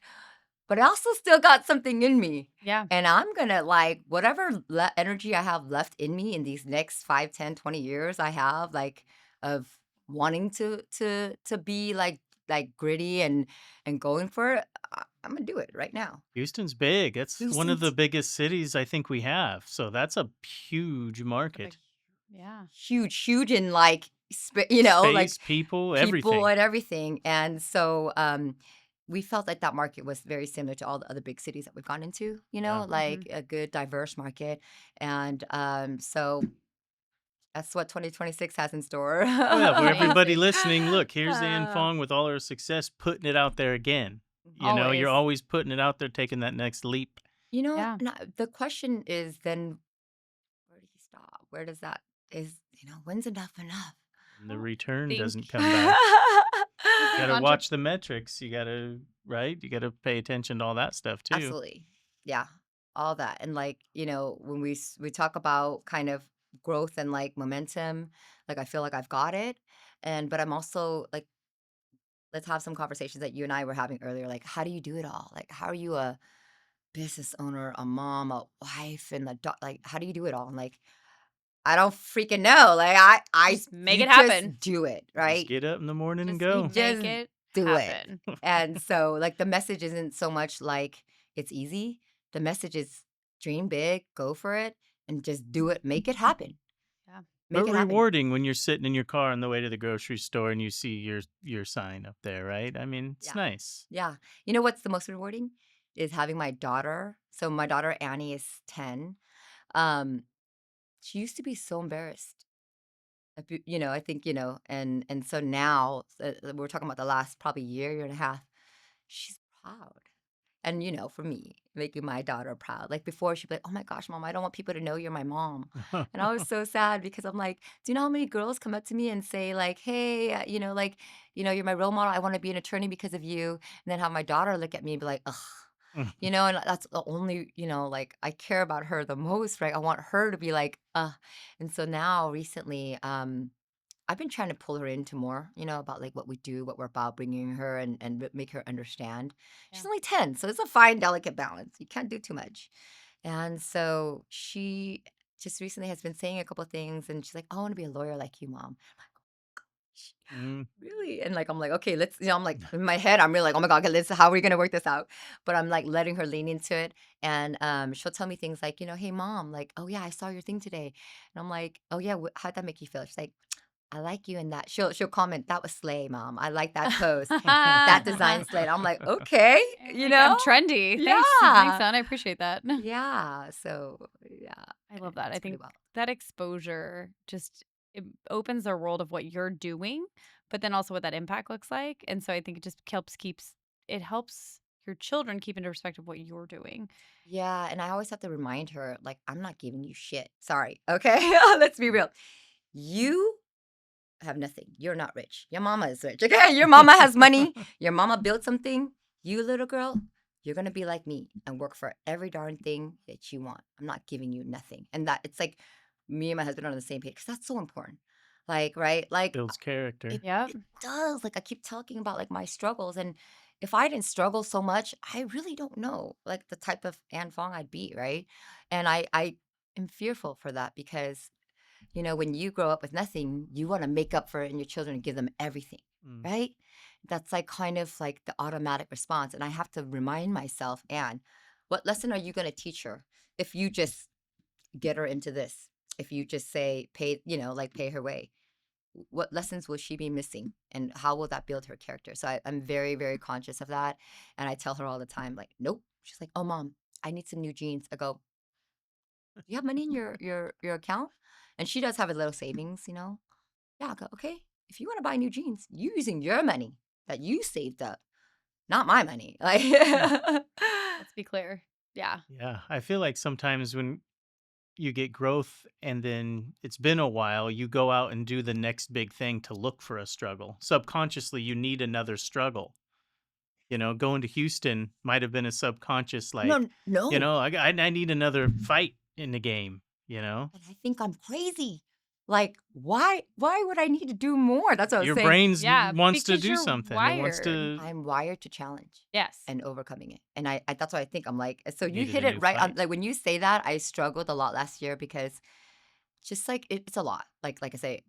but I also still got something in me. Yeah. And I'm going to like whatever energy I have left in me in these next 5, 10, 20 years I have like of wanting to be like gritty and going for it. I'm going to do it right now. Houston's big. It's one of the Houston's biggest cities I think we have. So that's a huge A big, market. yeah. huge, huge in like like Space, people, people everything. and everything. And so we felt like that market was very similar to all the other big cities that we've gone into, Yeah. Hmm. like a good diverse market. And so that's what 2026 has in store. Oh yeah, for I'm gonna everybody Nice. say. listening, look, here's Ann Uh, Fong with all her success putting it out there again. You're Always. always putting it out there, taking that next leap. Yeah. the question is then where do you stop? Where does that is, when's enough enough? And the Well, return think doesn't come back. I think Gotta watch the metrics. Right? You gotta pay attention to all that stuff too. Absolutely. Yeah. All that. And like, when we talk about kind of growth and like momentum, like I feel like I've got it. And but I'm also like, let's have some conversations that you and I were having earlier. Like, how do you do it all? Like, how are you a business owner, a mom, a wife, and like how do you do it all? And like, I don't freaking know. Like just make you it just happen. do it, Just right? get up in the morning and Just You go. make just it do it. happen. And so, like, the message isn't so much like it's easy. The message is dream big, go for it, and just do it. Make it happen. Yeah. But Make it happen. rewarding when you're sitting in your car on the way to the grocery store and you see your sign up there, right? I mean, it's Yeah. nice. Yeah. You know what's the most rewarding? Is having my daughter. So, my daughter Annie is 10. Um, she used to be so embarrassed. I think, and so now we're talking about the last probably year and a half. She's proud. And, for me, making my daughter proud. Like before, she'd be like, oh my gosh, mom, I don't want people to know you're my mom. And I was so sad because I'm like, do you know how many girls come up to me and say, like, hey, you're my role model. I want to be an attorney because of you. And then have my daughter look at me and be like, ugh. And that's the only, like I care about her the most, right? I want her to be like, And so now recently, I've been trying to pull her into more, about like what we do, what we're about, bringing her and make her understand. Yeah. She's only 10, so it's a fine, delicate balance. You can't do too much. And so she just recently has been saying a couple of things, and she's like, I want to be a lawyer like you, mom. Sh- Mm. Really? And like, I'm like, okay, let's, I'm like, in my head, I'm really like, oh my God, okay, how are we going to work this out? But I'm like letting her lean into it. And she'll tell me things like, hey, mom, like, oh yeah, I saw your thing today. And I'm like, oh yeah, how'd that make you feel? She's like, I like you in that. She'll comment, "That was slay, mom. I like that pose. That design slay." I'm like, "Okay," I'm you like, know? I'm trendy. Thanks. Thanks, Yeah. son. I appreciate that. Yeah. So, yeah, I love that. I it's pretty think well. that exposure just it opens the world of what you're doing, but then also what that impact looks like. And so I think it just helps your children keep into perspective what you're doing. Yeah, and I always have to remind her, like, I'm not giving you shit. Sorry. Okay? Let's be real. You have nothing. You're not rich. Your mama is rich. Okay? Your mama has money. Your mama built something. You little girl, you're gonna be like me and work for every darn thing that you want. I'm not giving you nothing. And that it's like me and my husband are on the same page because that's so important. Like, right? Like Builds character. Yep. it does. Like I keep talking about like my struggles. And if I didn't struggle so much, I really don't know like the type of Anne Fong I'd be, right? And I am fearful for that because when you grow up with nothing, you want to make up for it in your children and give them everything, Mm. right? That's like kind of like the automatic response. And I have to remind myself, Anne, what lesson are you going to teach her if you just get her into this? If you just say, pay, like pay her way? what lessons will she be missing, and how will that build her character? So I'm very, very conscious of that, and I tell her all the time, like, nope. She's like, oh, mom, I need some new jeans. I go, do you have money in your account? And she does have a little savings, you know. Yeah, I go, okay. If you want to buy new jeans, you using your money that you saved up, not my money. Like, Let's be clear. Yeah. Yeah, I feel like sometimes when you get growth and then it's been a while, you go out and do the next big thing to look for a struggle. Subconsciously, you need another struggle. Going to Houston might have been a subconscious, like, no, no. I need another fight in the game, you know? And I think I'm crazy. Like, why would I need to do more? That's what I was Your saying. brains Yeah, wants to because do you're something. It wants wired. to I'm wired to challenge Yes. and overcoming it. And I that's what I think. I'm like, so you needed hit a it new right on. fight. Like when you say that, I struggled a lot last year because just like it's a lot. Like I say,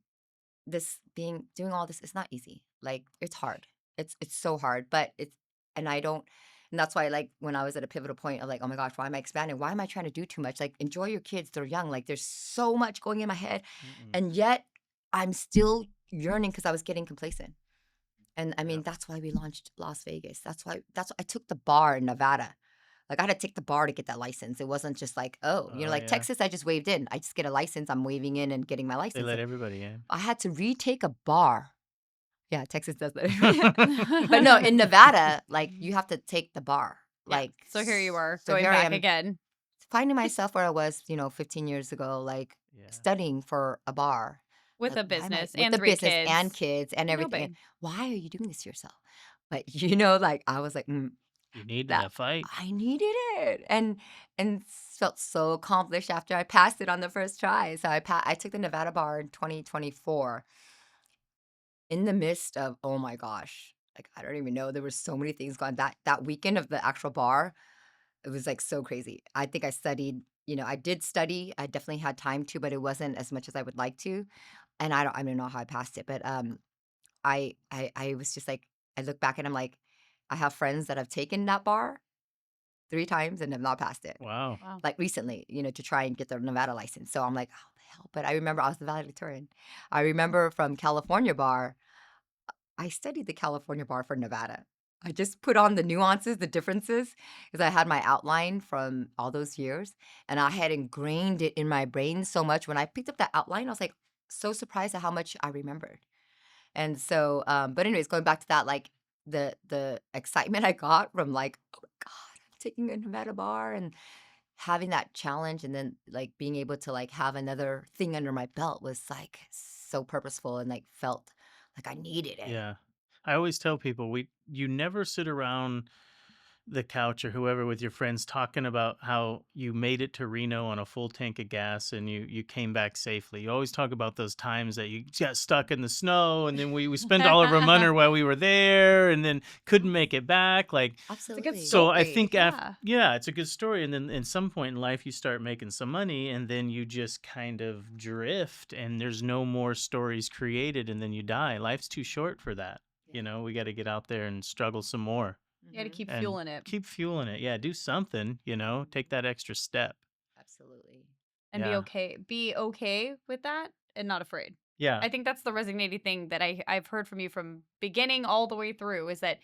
this being doing all this is not easy. Like it's hard. It's so hard. But it's and I don't and that's why like when I was at a pivotal point of like, oh my gosh, why am I expanding? Why am I trying to do too much? Like enjoy your kids. They're young. Like there's so much going in my head. Mm-mm. And yet I'm still yearning because I was getting complacent. And I mean, Yep. that's why we launched Las Vegas. That's why I took the bar in Nevada. Like I had to take the bar to get that license. It wasn't just like, oh, Oh, like yeah. Texas, I just waved in. I just get a license. I'm waving in and getting my They license. let everybody in. I had to retake a bar. Yeah, Texas does that. But no, in Nevada, like you have to take the bar. Yeah. Like So here you are so going here I back am again. finding myself where I was, 15 years ago, like Yeah. studying for a bar. With Like, a why am I business with and the 3 business and kids. kids and No everything? big. Why are you doing this to yourself? But like I was like, You needed that a fight. I needed it, and felt so accomplished after I passed it on the first try. So I took the Nevada bar in 2024 in the midst of, oh my gosh, like I don't even know. There were so many things going that weekend of the actual bar. It was like so crazy. I think I studied. I did study. I definitely had time to, but it wasn't as much as I would like to. And I don't know how I passed it, but I was just like I look back and I'm like, I have friends that have taken that bar 3 times and have not passed it. Wow. Wow. Like recently, to try and get their Nevada license. So I'm like, how the hell? But I remember I was the valedictorian. I remember from California bar, I studied the California bar for Nevada. I just put on the nuances, the differences, because I had my outline from all those years and I had ingrained it in my brain so much. When I picked up that outline, I was like so surprised at how much I remembered. And so, but anyways, going back to that, like the excitement I got from like, oh my God, I'm taking a Nevada bar and having that challenge and then like being able to like have another thing under my belt was like so purposeful and like felt like I needed it. Yeah. I always tell people you never sit around the couch or whoever with your friends talking about how you made it to Reno on a full tank of gas and you came back safely. You always talk about those times that you got stuck in the snow and then we spent all of our money while we were there and then couldn't make it back. Like, It's a good Absolutely. so I story. think after, Yeah. yeah, it's a good story. And then at some point in life, you start making some money and then you just kind of drift and there's no more stories created and then you die. Life's too short for that. Yeah. We got to get out there and struggle some more You got to Hmm. keep and fueling it keep fueling it. Yeah, do something, take that extra step. Absolutely. and be Yeah. okay. Be okay with that and not afraid. Yeah. I think that's the resonating thing that I've heard from you from beginning all the way through is that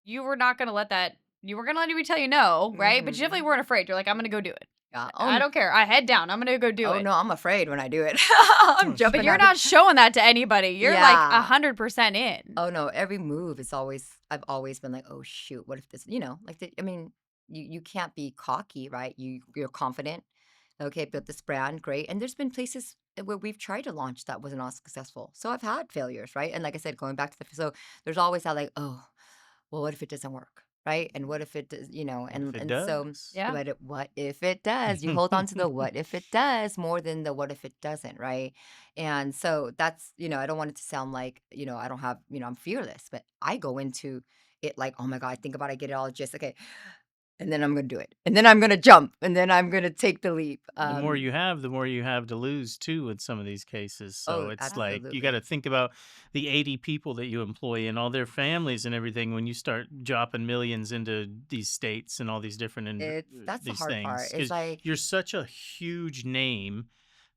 you were not going to let that you were going to let anybody tell you no, right? But you definitely Hmm. weren't afraid. You're like, I'm going to go do it. Yeah. I don't care. I head down. I'm going to go do Oh it. no, I'm afraid when I do it. I'm Oh, But jumping you're out of not showing that to anybody. You're like Yeah. 100% in. Oh no, every move is always I've always been like, oh shoot, what if this, like I mean, you can't be cocky, right? You're confident. Okay, built this brand, great. And there's been places where we've tried to launch that wasn't all successful. So I've had failures, right? And like I said, going back to so there's always that like, oh, well, what if it doesn't work? Right. And what if it does, what if it and so does? Yeah. what if it does? You hold on to the what if it does more than the what if it doesn't, right? And so that's, I don't want it to sound like, I don't have, I'm fearless, but I go into it like, oh my God, I think about it, I get it all just okay. And then I'm gonna do it. And then I'm gonna jump. And then I'm gonna take the leap. The more you have to lose too in some of these cases. So Oh, it's like you got to absolutely. think about the 80 people that you employ and all their families and everything when you start dropping millions into these states and all these different That's the these hard part. things It's because like, you're such a huge name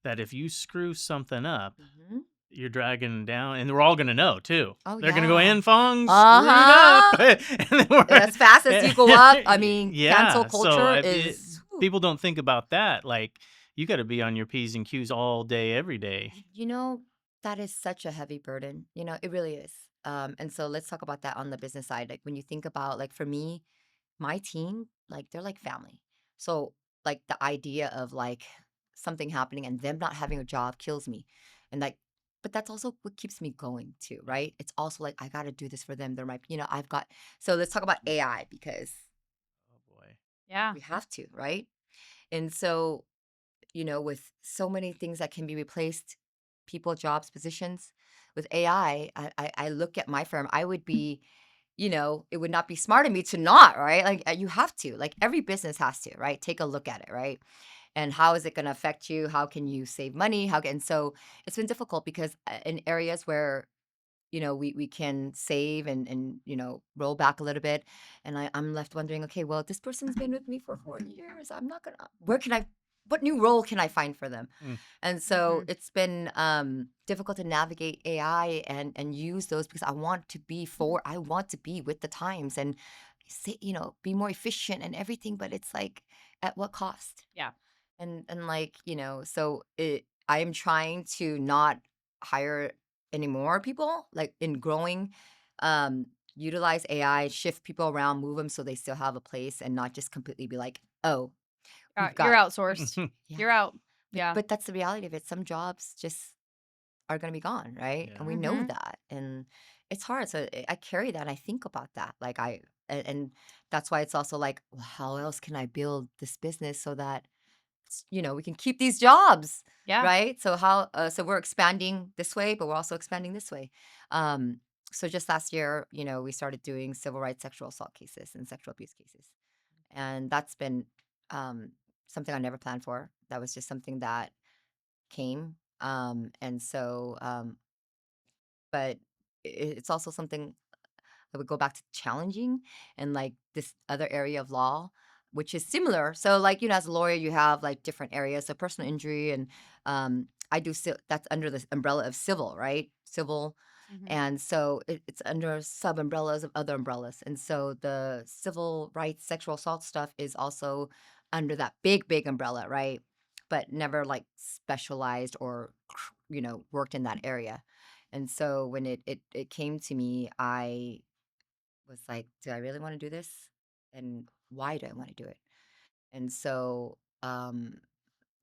that if you screw something up, mhm. you're dragging them down, and we're all gonna know too. Oh, They're gonna go, yeah. "Anh Phoong screwed up," Uh-huh. and then we're As fast as you go up, I mean, cancel yeah. So culture is whew. people don't think about that. Like you got to be on your p's and q's all day, every day. You know, that is such a heavy burden. It really is. And so let's talk about that on the business side. Like when you think about, like, for me, my team, like, they're like family. So like the idea of like something happening and them not having a job kills me. And like, but that's also what keeps me going too, right? It's also like I got to do this for them. They're my, I've got. So let's talk about AI because Oh boy. Yeah. we have to, right? And so with so many things that can be replaced, people, jobs, positions, with AI, I look at my firm, I would be, it would not be smart of me to not, right? Like, you have to, like, every business has to, right? Take a look at it, right? And how is it going to affect you? How can you save money? And so it's been difficult because in areas where we can save and roll back a little bit. And I'm left wondering, okay, well, this person's been with me for 4 years. I'm not gonna, what new role can I find for them? Mm. And so Mhm. it's been difficult to navigate AI and use those because I want to be with the times and say, be more efficient and everything, but it's like, at what cost? Yeah. And like, so I am trying to not hire any more people, like, in growing, um, utilize AI, shift people around, move them so they still have a place and not just completely be like, oh, we've You're got, outsourced. yeah. You're out. But, Yeah. but that's the reality of it. Some jobs just are going to be gone, right? Yeah. And we know Mhm. that. And it's hard. So I carry that. And I think about that. Like, and that's why it's also like, well, how else can I build this business so that we can keep these jobs, Yeah. right? So we're expanding this way, but we're also expanding this way. Um, so just last year, we started doing civil rights sexual assault cases and sexual abuse cases. And that's been um, something I never planned for. That was just something that came. But it's also something I would go back to challenging and like this other area of law, which is similar. So like, as a lawyer, you have like different areas. So personal injury and I do that's under the umbrella of civil, right? Civil. Mhm. And so it's under sub umbrellas of other umbrellas. And so the civil rights, sexual assault stuff is also under that big, big umbrella, right? But never like specialized or, worked in that area. And so when it came to me, I was like, do I really want to do this? And why do I want to do it? And so, a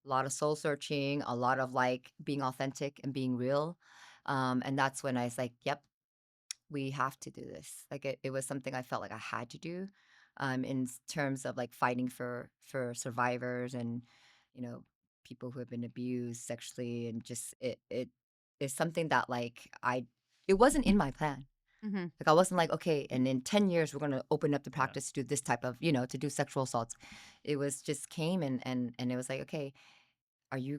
lot of soul searching, a lot of like being authentic and being real. And that's when I was like, yep, we have to do this. Like, it was something I felt like I had to do, terms of like fighting for survivors and, you know, people who have been abused sexually. And just, it is something that like, it wasn't in my plan. Mhm. Like, I wasn't like, okay, and in 10 years we're gonna open up the Yeah. practice to do this type of, to do sexual assaults. It was just came and it was like, okay, are you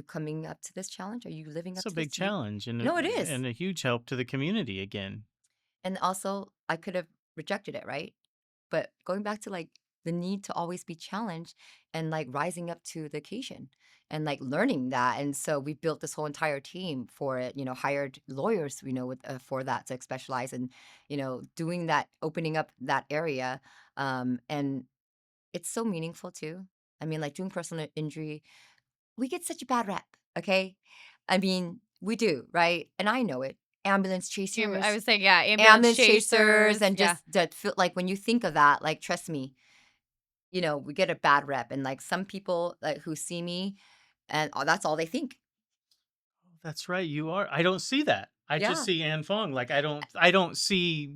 coming up to this challenge? Are you living It's up a to this? big challenge No, it is. and a huge help to the community again. And also I could have rejected it, right? But going back to like the need to always be challenged and like rising up to the occasion and like learning that. And so we built this whole entire team for it, hired lawyers, for that to specialize and, doing that, opening up that area. And it's so meaningful too. I mean, like doing personal injury, we get such a bad rep. Okay. I mean, we do, right? And I know it. Ambulance I chasers, was saying, yeah, ambulance chasers. and Yeah. just that feel like when you think of that, like, trust me, we get a bad rep. And like some people like who see me and that's all they think. That's right, you are. I don't see that. I just Yeah. see Anh Phoong. Like I don't see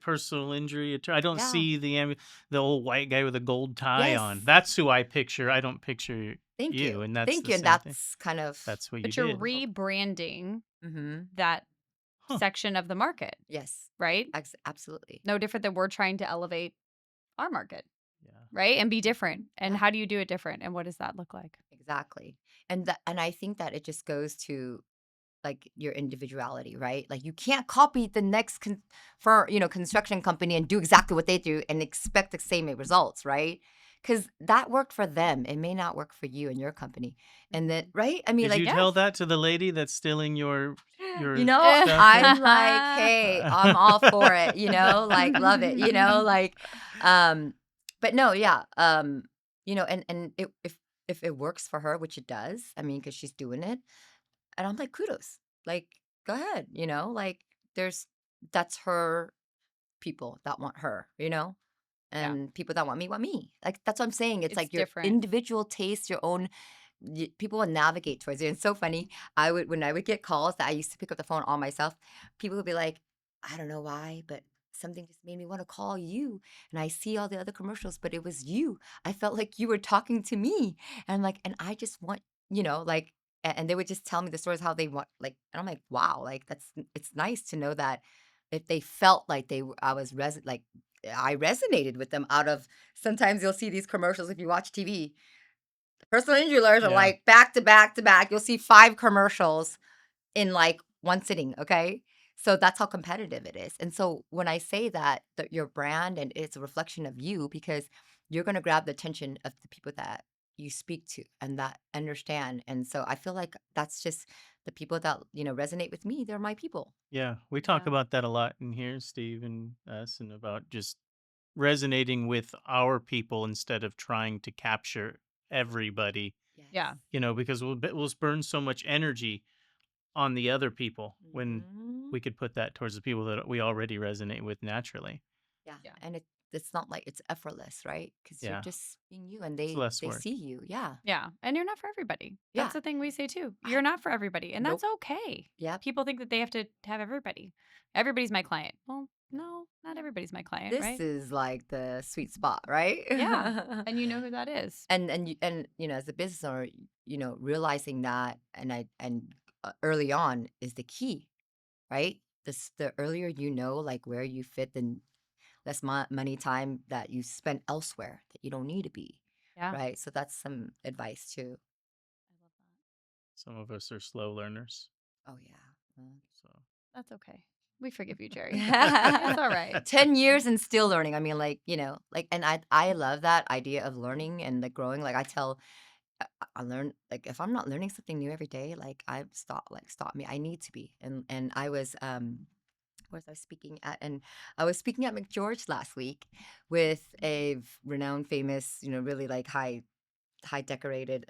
personal injury I don't Yeah. see the old white guy with a gold tie on. Yes. That's who I picture. I don't picture Thank you, you. and that's Thank the you. And same thing. that's kind of That's what you But you're did. rebranding mhm. that Huh. section of the market, Yes. right? Absolutely. No different than we're trying to elevate our market, Yeah. right? And be different. And Yeah. how do you do it different? And what does that look like? Exactly. And I think that it just goes to like your individuality, right? Like you can't copy the next construction company and do exactly what they do and expect the same results, right? because that worked for them. It may not work for you and your company. And then, Mhm. right? I mean, Did like, you Yes. tell that to the lady that's stealing you your know, stuff there? I'm like, hey, I'm all for it, like, love it, like, um, but no, yeah, and if it works for her, which it does, I mean, because she's doing it, and I'm like, kudos, like, go ahead, like, there's that's her people that want her, Yeah, and people that want me. Like, that's what I'm saying. It's it's like your different. individual taste, your own people will navigate towards it. And it's so funny. When I would get calls that I used to pick up the phone all myself, people would be like, I don't know why, but something just made me want to call you. And I see all the other commercials, but it was you. I felt like you were talking to me. And like, and I just want, like, and they would just tell me the stories how they want, like, and I'm like, wow, like it's nice to know that if they felt like I was like I resonated with them out of sometimes you'll see these commercials if you watch TV. Personal injury lawyers are Yeah. like back to back to back. You'll see 5 commercials in like one sitting, okay? So that's how competitive it is. And so when I say that your brand and it's a reflection of you because you're going to grab the attention of the people that you speak to and that understand. And so I feel like that's just the people that, resonate with me. They're my people. Yeah, we talk Yeah. about that a lot in here, Steve and us, and about just resonating with our people instead of trying to capture everybody, Yeah. Yes. because we'll burn so much energy on the other people when Mhm. we could put that towards the people that we already resonate with naturally. Yeah, Yeah. and it's not like it's effortless, right? Because 'Cause you're Yeah, just being you, and it's they less they work. see you. Yeah, Yeah, and you're not for everybody. That's yeah. the thing we say too. I You're not for everybody, and that's Nope. okay. Yep. People think that they have to have everybody. Everybody's my client. Well, No. no, not No. everybody's my client, This right? is like the sweet spot, right? Yeah, and you know who that is. As a business owner, realizing that early on is the key, right? The earlier you know, like, where you fit, then less money, time that you spend elsewhere that you don't need to be, Yeah, right? So that's some advice too. I love that. Some of us are slow learners, Oh, yeah. so. That's okay. We forgive you, Jerry. It's Mm. all right. 10 years and still learning. I mean, like, like, and I love that idea of learning and like growing. Like, I tell, I learn, like, if I'm not learning something new every day, like, stop me. I need to be. And where was I speaking at? And I was speaking at McGeorge last week with a renowned, famous, really like high decorated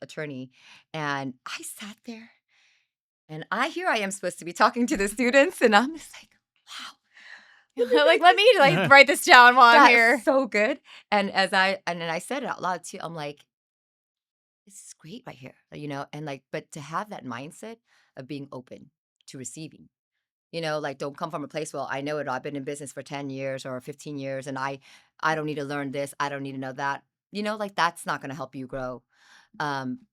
attorney. And I sat there and I am supposed to be talking to the students, and I'm just like, wow. Let me Like, write let this. me like write this down while I'm That's here. so good. And then I said it out loud too. I'm like, this is great right here, and like, but to have that mindset of being open to receiving, like, don't come from a place, well, I know it. I've been in business for 10 years or 15 years, and I don't need to learn this. I don't need to know that. Like, that's not going to help you grow. Um,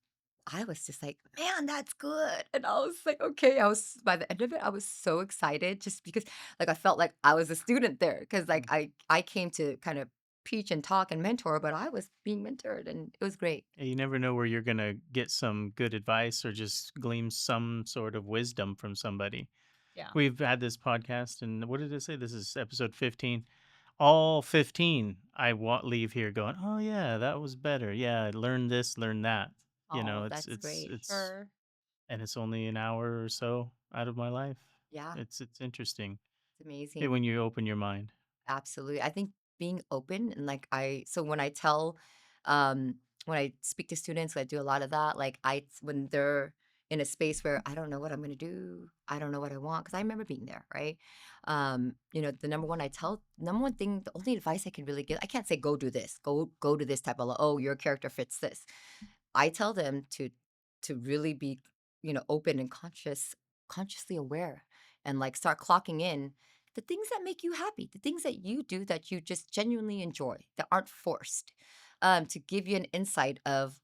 I was just like, "Man, that's good." And I was like, "Okay." By the end of it, I was so excited just because, like, I felt like I was a student there because, like, I came to kind of teach and talk and mentor, but I was being mentored, and it was great. Yeah, you never know where you're gonna get some good advice or just glean some sort of wisdom from somebody. Yeah. We've had this podcast, and what did it say? This is episode 15. All 15, leave here going, "Oh yeah, that was better. Yeah, I learned this, learned that." Oh, that's great. Sure. and it's only an hour or so out of my life. Yeah, It's interesting it's amazing. when you open your mind. Absolutely. I think being open and like so when I tell, um, when I speak to students, I do a lot of that. Like when they're in a space where I don't know what I'm going to do, I don't know what I want, because I remember being there, right? The number one thing, the only advice I can really give, I can't say go do this, go to this type of, oh, your character fits this. I tell them to really be, open and consciously aware, and like start clocking in the things that make you happy, the things that you do that you just genuinely enjoy, that aren't forced, to give you an insight of,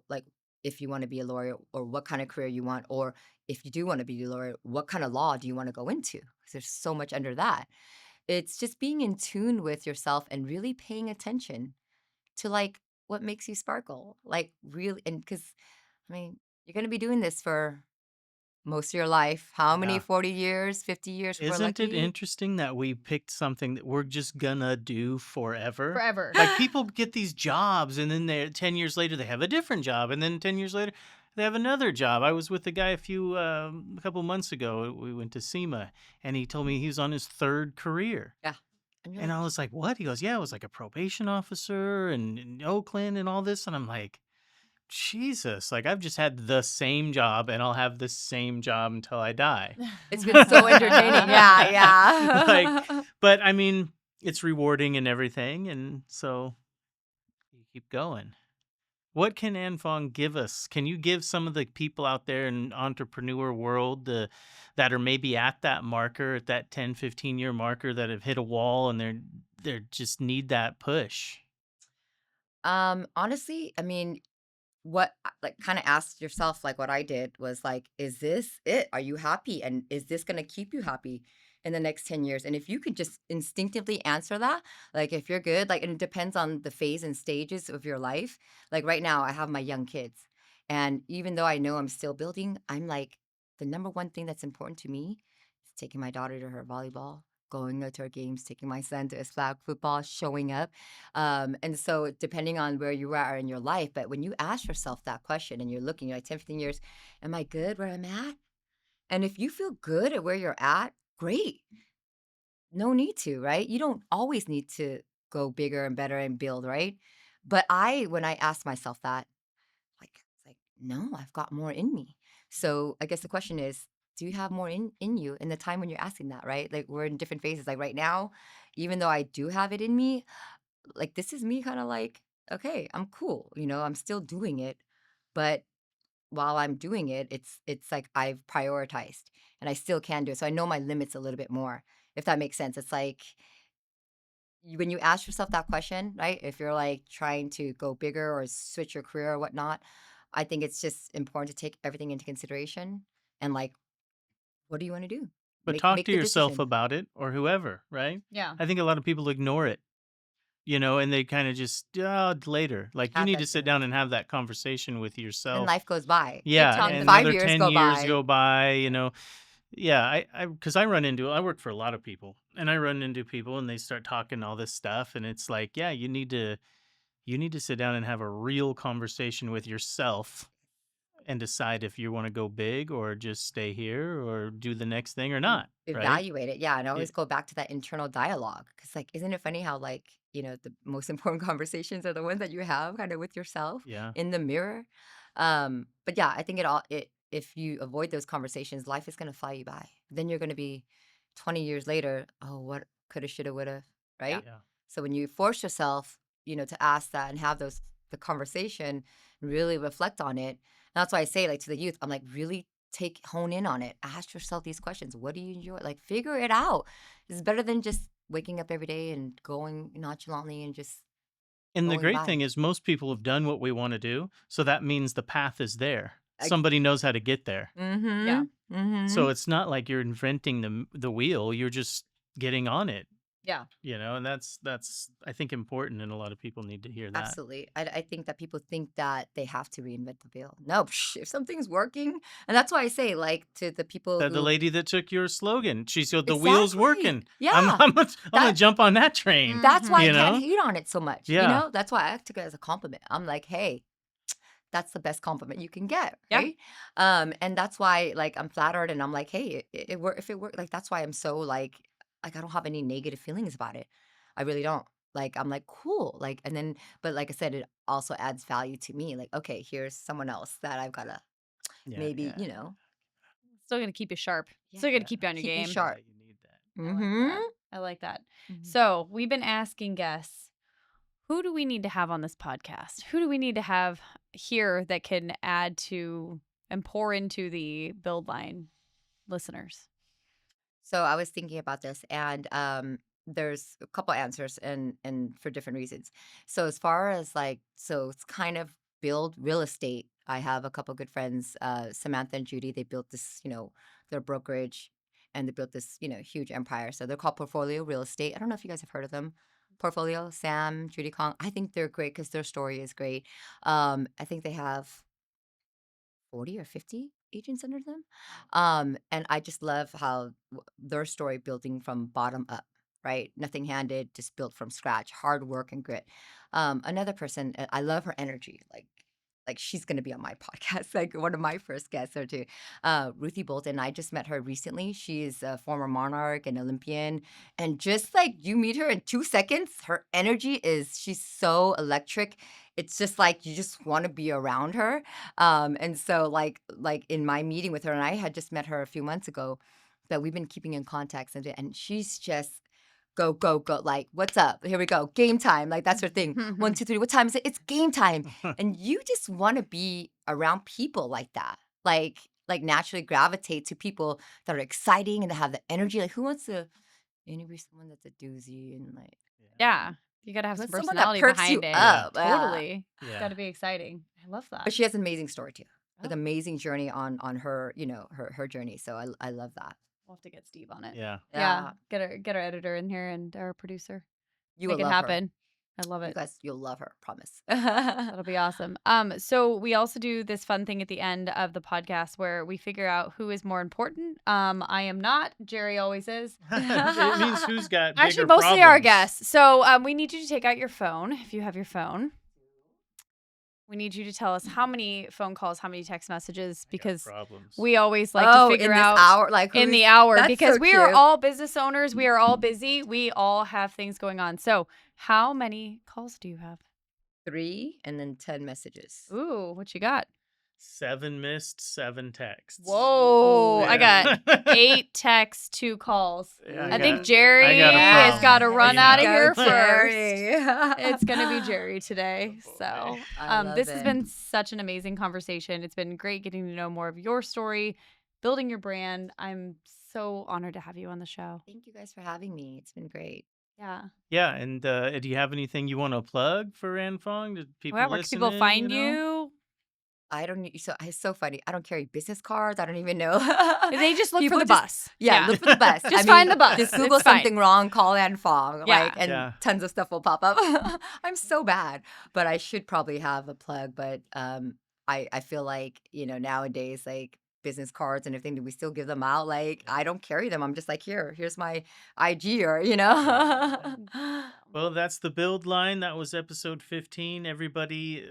like, if you want to be a lawyer or what kind of career you want, or if you do want to be a lawyer, what kind of law do you want to go into? Because there's so much under that. It's just being in tune with yourself and really paying attention to like what makes you sparkle, like really, and because I mean, you're going to be doing this for most of your life. How many Yeah. 40 years, 50 years if we're Isn't it lucky? interesting that we picked something that we're just gonna do forever? Forever. Like people get these jobs and then they're 10 years later they have a different job and then 10 years later they have another job. I was with a guy a couple months ago. We went to SEMA and he told me he was on his third career. Yeah. And you're And like, I was like, "What?" He goes, "Yeah, I was like a probation officer and in Oakland and all this." And I'm like, Jesus, like I've just had the same job and I'll have the same job until I die. it's been so entertaining. Yeah, Like, yeah. but I mean, it's rewarding and everything. And so you keep going. What can Anne Fong give us? Can you give some of the people out there in entrepreneur world that are maybe at that marker, at that 10, 15-year marker that have hit a wall and they're just need that push? Honestly, I mean, what like kind of ask yourself like what I did was like, is this it? Are you happy? And is this going to keep you happy in the next 10 years? And if you could just instinctively answer that, like if you're good, like, and it depends on the phase and stages of your life. Like right now, I have my young kids. And even though I know I'm still building, I'm like, the number one thing that's important to me is taking my daughter to her volleyball, going to her games, taking my son to his flag football, showing up. And so depending on where you are in your life, but when you ask yourself that question and you're looking, you're like 10, 15 years, am I good where I'm at? And if you feel good at where you're at, great. No need to, right? You don't always need to go bigger and better and build, right? But when I asked myself that, like, it's like, no, I've got more in me. So I guess the question is, do you have more in you in the time when you're asking that, right? Like we're in different phases. Like right now, even though I do have it in me, like this is me kind of like, okay, I'm cool, I'm still doing it, but while I'm doing it, it's like I've prioritized and I still can do it. So I know my limits a little bit more, if that makes sense. It's like when you ask yourself that question, right? If you're like trying to go bigger or switch your career or whatnot, I think it's just important to take everything into consideration and like, what do you want to do? But Make talk make to the yourself decision. about it or whoever, right? Yeah. I think a lot of people ignore it, and they kind of just, later. Like you Have need to that sit dinner. down and have that conversation with Then yourself. life goes by. They've Yeah, talked and them Five through. another years 10 go years by. go by. Yeah, because I work for a lot of people and I run into people and they start talking all this stuff. And it's like, yeah, you need to sit down and have a real conversation with yourself and decide if you want to go big or just stay here or do the next thing or not, right? Evaluate it, yeah, and I always It, go back to that internal dialogue because, like, isn't it funny how, like, the most important conversations are the ones that you have kinda with yourself yeah. in the mirror? But yeah, I think if you avoid those conversations, life is gonna fly you by. Then you're gonna be 20 years later, "Oh, what coulda, shoulda, woulda," Yeah. right? Yeah. So when you force yourself, to ask that and have the conversation, really reflect on it. That's why I say, like, to the youth, I'm like, really hone in on it. Ask yourself these questions. What do you enjoy? Like figure it out. It's better than just waking up every day and going nonchalantly and just And the going great by. thing is most people have done what we want to do. So that means the path is there. Like, Somebody knows how to get there. Yeah. mm-hmm. Mm-hmm. So it's not like you're inventing the wheel. You're just getting on it, Yeah. and that's I think important and a lot of people need to hear that. Absolutely. I think that people think that they have to reinvent the wheel. No, if something's working, and that's why I say, like, to the people The who lady that took your slogan, she said the wheel's exactly, working. I'm yeah, I'm gonna that jump on that train, that's why I Mhm. you can't know? hate on it so much. Yeah. That's why I took it as a compliment. I'm like, hey, that's the best compliment you can get, Yeah. right? And that's why, like, I'm flattered, and I'm like, hey, if it worked, like, that's why I'm so like I don't have any negative feelings about it. I really don't. Like, I'm like, cool, like, and then, but like I said, it also adds value to me. Like, okay, here's someone else that I've gotta Yeah, maybe, yeah. Still gonna keep you sharp. yeah, Still gonna Yeah. keep you on your keep me game. Yeah, sharp. you need that. I like Mm-hmm. that. I like that. Mhm. So we've been asking guests, who do we need to have on this podcast? Who do we need to have here that can add to and pour into the build line listeners? So I was thinking about this, and there's a couple answers, and for different reasons. So as far as like, so it's kind of build real estate. I have a couple good friends, Samantha and Judy. They built this, their brokerage, and they built this, huge empire. So they're called Portfolio Real Estate. I don't know if you guys have heard of them. Portfolio, Sam, Judy Kong. I think they're great because their story is great. I think they have 40 or 50 agents under them. And I just love how their story building from bottom up, right? Nothing handed, just built from scratch, hard work and grit. Another person, I love her energy. Like she's gonna be on my podcast, like one of my first guests or two. Ruthie Bolton. I just met her recently. She's a former monarch and Olympian, and just like you meet her in 2 seconds, her energy is she's so electric. It's just like you just want to be around her. And so like in my meeting with her, and I had just met her a few months ago, but we've been keeping in contact and she's just go, go, go. Like, what's up? Here we go. Game time. Like that's her thing. One, two, three. What time is it? It's game time. And you just want to be around people like that. Like naturally gravitate to people that are exciting and that have the energy. Like who wants to interview someone that's a doozy and like Yeah. You gotta have who some wants someone that personality perks you behind it. Yeah. up. Totally. It's Yeah. gotta be exciting. I love that. But she has an amazing story too. Like Oh. amazing journey on her, her journey. So I love that. We'll have to get Steve on it. Yeah. Yeah. Get our editor in here and our producer. You Make will it love her. happen. I love You it. guys, you'll love her, promise. That'll be awesome. So we also do this fun thing at the end of the podcast where we figure out who is more important. I am not. Jerry always is. It means who's got Actually, bigger mostly our problems. guests. So we need you to take out your phone if you have your phone. We need you to tell us how many phone calls, how many text messages, I got because problems. we always like to figure in this out hour, like in the who's- hour that's because so we are cute. all business owners. We are all busy. We all have things going on. So how many calls do you have? 3 and then 10 messages. Ooh, what you got? 7 missed, 7 texts. Whoa, I got Yeah. 8 texts, 2 calls. Yeah, I think got- Jerry I got a has got to problem. run Yeah. out of Go, here first. Jerry. It's gonna be Jerry today. Oh, boy. So I love this has it. been such an amazing conversation. It's been great getting to know more of your story, building your brand. I'm so honored to have you on the show. Thank you guys for having me. It's been great. Yeah. Yeah, and do you have anything you want to plug for Anh Phoong? Did people Where can listen? people find know? you? I don't need so it's so funny. I don't carry business cards. I don't even know. They just look People for the just- bus. Yeah, look for the bus. Just find the bus. Just It's Google fine. something wrong, call Anh Phoong, Yeah. like, and Yeah. tons of stuff will pop up. I'm so bad, but I should probably have a plug. But I feel like nowadays like business cards and everything, do we still give them out? Like I don't carry them. I'm just like here's my IG or Well, that's the build line. That was episode 15. Everybody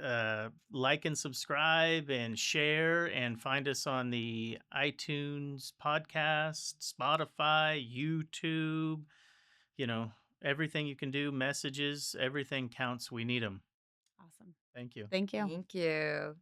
like and subscribe and share and find us on the iTunes podcast, Spotify, YouTube, everything you can do, messages, everything counts. We need them. Awesome. Thank you. Thank you. Thank you.